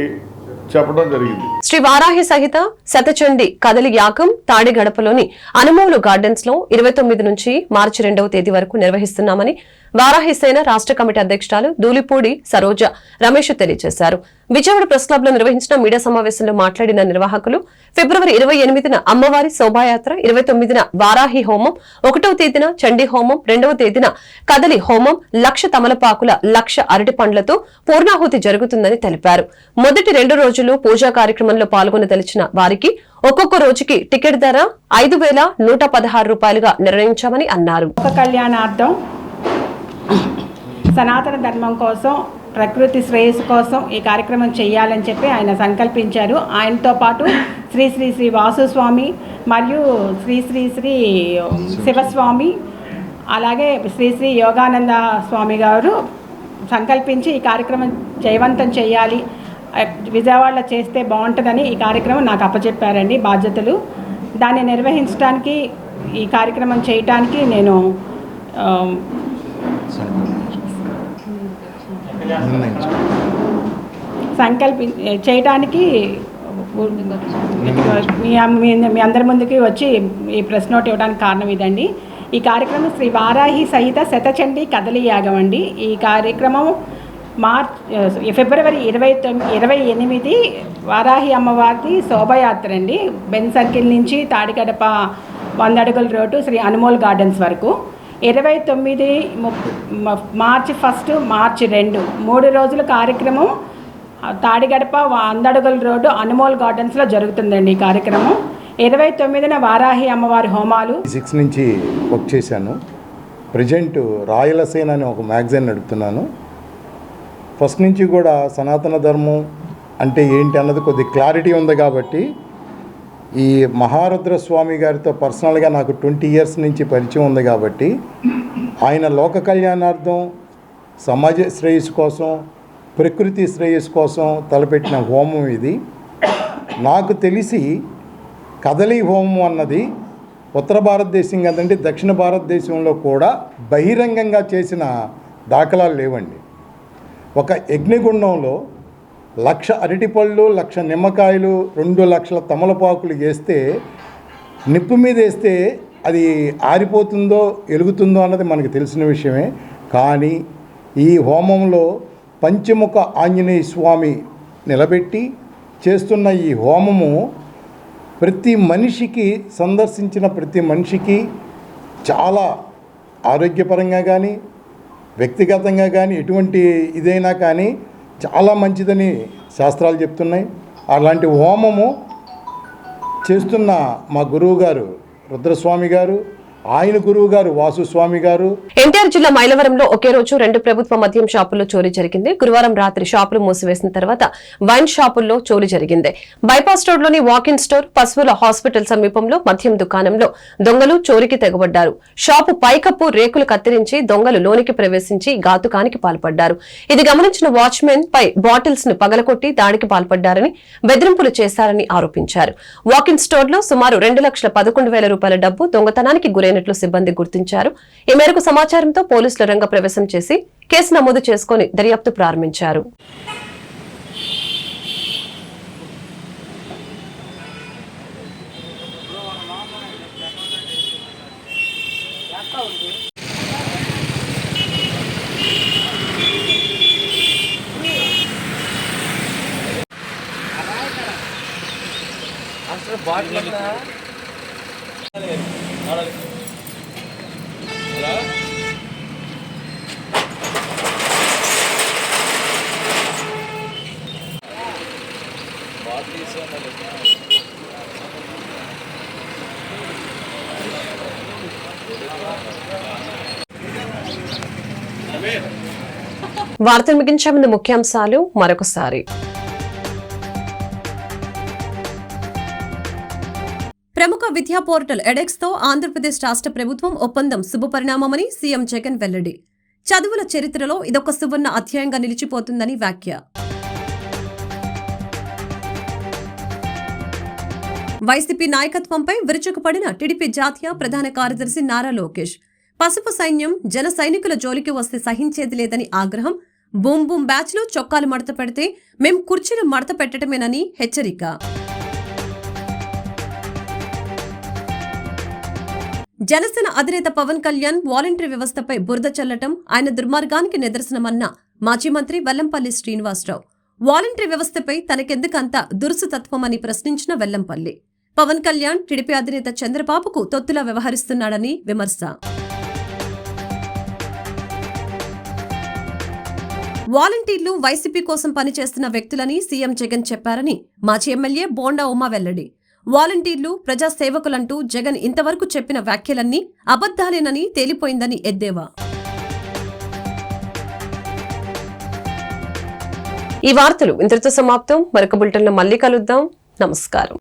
చెప్పడం జరిగింది. శ్రీ వారాహి సహిత శతచండి కదలి యాగం తాడిగడపలోని అనుమోలు గార్డెన్స్ లో 29 నుంచి మార్చి 2వ తేదీ వరకు నిర్వహిస్తున్నామని వారాహి సేన రాష్ట్ర కమిటీ అధ్యక్షురాలు దూలిపూడి సరోజ రమేష్ తెలియజేశారు. విజయవాడ ప్రెస్ క్లబ్ లో నిర్వహించిన మీడియా సమావేశంలో మాట్లాడిన నిర్వాహకులు ఫిబ్రవరి 28న అమ్మవారి శోభాయాత్ర, 29న వారాహి హోమం, 1వ తేదీన చండీ హోమం, 2వ తేదీన కదలి హోమం, 1,00,000 తమలపాకుల 1,00,000 అరటి పండ్లతో పూర్ణాహుతి జరుగుతుందని తెలిపారు. మొదటి 2 రోజులు పూజా కార్యక్రమంలో పాల్గొనదలిచిన వారికి ఒక్కొక్క రోజుకి టికెట్ ధర 5,116 రూపాయలుగా నిర్ణయించామని అన్నారు. కళ్యాణార్థం సనాతన ధర్మం కోసం, ప్రకృతి శ్రేయస్సు కోసం ఈ కార్యక్రమం చేయాలని చెప్పి ఆయన సంకల్పించారు. ఆయనతో పాటు శ్రీ శ్రీ శ్రీ వాసుస్వామి మరియు శ్రీ శ్రీ శ్రీ శివస్వామి, అలాగే శ్రీ శ్రీ యోగానంద స్వామి గారు సంకల్పించి ఈ కార్యక్రమం జయవంతం చేయాలి, విజయవాడలో చేస్తే బాగుంటుందని ఈ కార్యక్రమం నాకు అప్పచెప్పారండి బాధ్యతలు. దాన్ని నిర్వహించడానికి, ఈ కార్యక్రమం చేయటానికి నేను చేయడానికి మీ అందరి ముందుకి వచ్చి ఈ ప్రెస్ నోట్ ఇవ్వడానికి కారణం ఇదండి. ఈ కార్యక్రమం శ్రీ వారాహి సహిత శతచండి కదలి యాగం అండి. ఈ కార్యక్రమం ఫిబ్రవరి 28 వారాహి అమ్మవారి శోభయాత్ర అండి. బెన్ సర్కిల్ నుంచి తాడిగడప 100 అడుగుల రోడ్డు శ్రీ అనుమోల్ గార్డెన్స్ వరకు. 29 మార్చి 1, మార్చి 2 3 రోజుల కార్యక్రమం తాడిగడప 100 అడుగుల రోడ్డు అనుమోల్ గార్డెన్స్లో జరుగుతుందండి. ఈ కార్యక్రమం 29న వారాహి అమ్మవారి హోమాలు. 6 నుంచి వర్క్ చేశాను. ప్రజెంట్ రాయలసేన అనే ఒక మ్యాగజైన్ నడుపుతున్నాను. ఫస్ట్ నుంచి కూడా సనాతన ధర్మం అంటే ఏంటి అన్నది కొద్ది క్లారిటీ ఉంది కాబట్టి ఈ మహారుద్ర స్వామి గారితో పర్సనల్గా నాకు 20 ఇయర్స్ నుంచి పరిచయం ఉంది కాబట్టి ఆయన లోక కళ్యాణార్థం, సమాజ శ్రేయస్సు కోసం, ప్రకృతి శ్రేయస్సు కోసం తలపెట్టిన హోమం ఇది. నాకు తెలిసి కదలి హోమం అన్నది ఉత్తర భారతదేశం కదండి, దక్షిణ భారతదేశంలో కూడా బహిరంగంగా చేసిన దాఖలాలు లేవండి. ఒక యజ్ఞగుండంలో 1,00,000 అరటిపళ్ళు, 1,00,000 నిమ్మకాయలు, 2,00,000 తమలపాకులు వేస్తే, నిప్పు మీద వేస్తే అది ఆరిపోతుందో వెలుగుతుందో అన్నది మనకు తెలిసిన విషయమే. కానీ ఈ హోమంలో పంచముఖ ఆంజనేయ స్వామి నిలబెట్టి చేస్తున్న ఈ హోమము ప్రతి మనిషికి, సందర్శించిన ప్రతి మనిషికి చాలా ఆరోగ్యపరంగా కానీ, వ్యక్తిగతంగా కానీ, ఎటువంటి ఇదైనా కానీ చాలా మంచిదని శాస్త్రాలు చెప్తున్నాయి. అలాంటి హోమము చేస్తున్న మా గురువు గారు రుద్రస్వామి గారు, ఆయన గురువు గారు వాసుస్వామి గారు. ఎన్టీఆర్ జిల్లా మైలవరంలో ఒకే రోజు 2 ప్రభుత్వ మద్యం షాపుల్లో చోరీ జరిగింది. గురువారం రాత్రి షాపులు మూసివేసిన తర్వాత వైన్ షాపుల్లో చోరీ జరిగింది. బైపాస్ రోడ్లోని వాకిన్ స్టోర్, పశువుల హాస్పిటల్ సమీపంలో మద్యం దుకాణంలో దొంగలు చోరీకి తెగబడ్డారు. షాపు పైకప్పు రేకులు కత్తిరించి దొంగలు లోనికి ప్రవేశించి ఘాతుకానికి పాల్పడ్డారు. ఇది గమనించిన వాచ్మెన్ పై బాటిల్స్ ను పగలకొట్టి దాడికి పాల్పడ్డారని, బెదిరింపులు చేశారని ఆరోపించారు. వాకిన్ స్టోర్ లో సుమారు 2,11,000 రూపాయల డబ్బు దొంగతనానికి గురైనట్లు సిబ్బంది గుర్తించారు. ఈ మేరకు సమాచారంతో పోలీసులు రంగ ప్రవేశం చేసి కేసు నమోదు చేసుకుని దర్యాప్తు ప్రారంభించారు. వార్తలు ముగించే ముందు ముఖ్యాంశాలు మరొకసారి. ప్రముఖ విద్యా పోర్టల్ ఎడెక్స్ తో ఆంధ్రప్రదేశ్ రాష్ట్ర ప్రభుత్వం ఒప్పందం శుభపరిణామమని సీఎం జగన్ వెల్లడి. చదువుల చరిత్రలో ఇదొక సువర్ణ అధ్యాయంగా నిలిచిపోతుందని వ్యాఖ్య. వైసీపీ నాయకత్వంపై విరుచుకుపడిన టీడీపీ జాతీయ ప్రధాన కార్యదర్శి నారా లోకేష్. పసుపు సైన్యం జన సైనికుల జోలికి వస్తే సహించేది లేదని ఆగ్రహం. బూమ్ బూమ్ బ్యాచ్ లో చొక్కాలు మడత పెడితే మేం కుర్చీలు మడత పెట్టడమేనని హెచ్చరిక. జనసేన అధినేత పవన్ కళ్యాణ్ వాలంటరీ వ్యవస్థపై బురద చల్లటం ఆయన దుర్మార్గానికి నిదర్శనమన్న మాజీ మంత్రి వెల్లంపల్లి శ్రీనివాసరావు. వాలంటరీ వ్యవస్థపై తనకెందుకంత దురుసుతత్వమని ప్రశ్నించిన వెల్లంపల్లి. పవన్ కళ్యాణ్ టీడీపీ అధినేత చంద్రబాబుకు తొత్తులా వ్యవహరిస్తున్నాడని విమర్శ. వాలంటీర్లు వైసీపీ కోసం పనిచేస్తున్న వ్యక్తులని సీఎం జగన్ చెప్పారని మాజీ ఎమ్మెల్యే బోండా ఉమా వెల్లడి. వాలంటీర్లు ప్రజాసేవకులంటూ జగన్ ఇంతవరకు చెప్పిన వ్యాఖ్యలన్నీ అబద్దాలేనని తేలిపోయిందని ఎద్దేవా. ఈ వార్తలు ఇంతటితో సమాప్తం. మరొక బులెటిన్లో మళ్ళీ కలుద్దాం. నమస్కారం.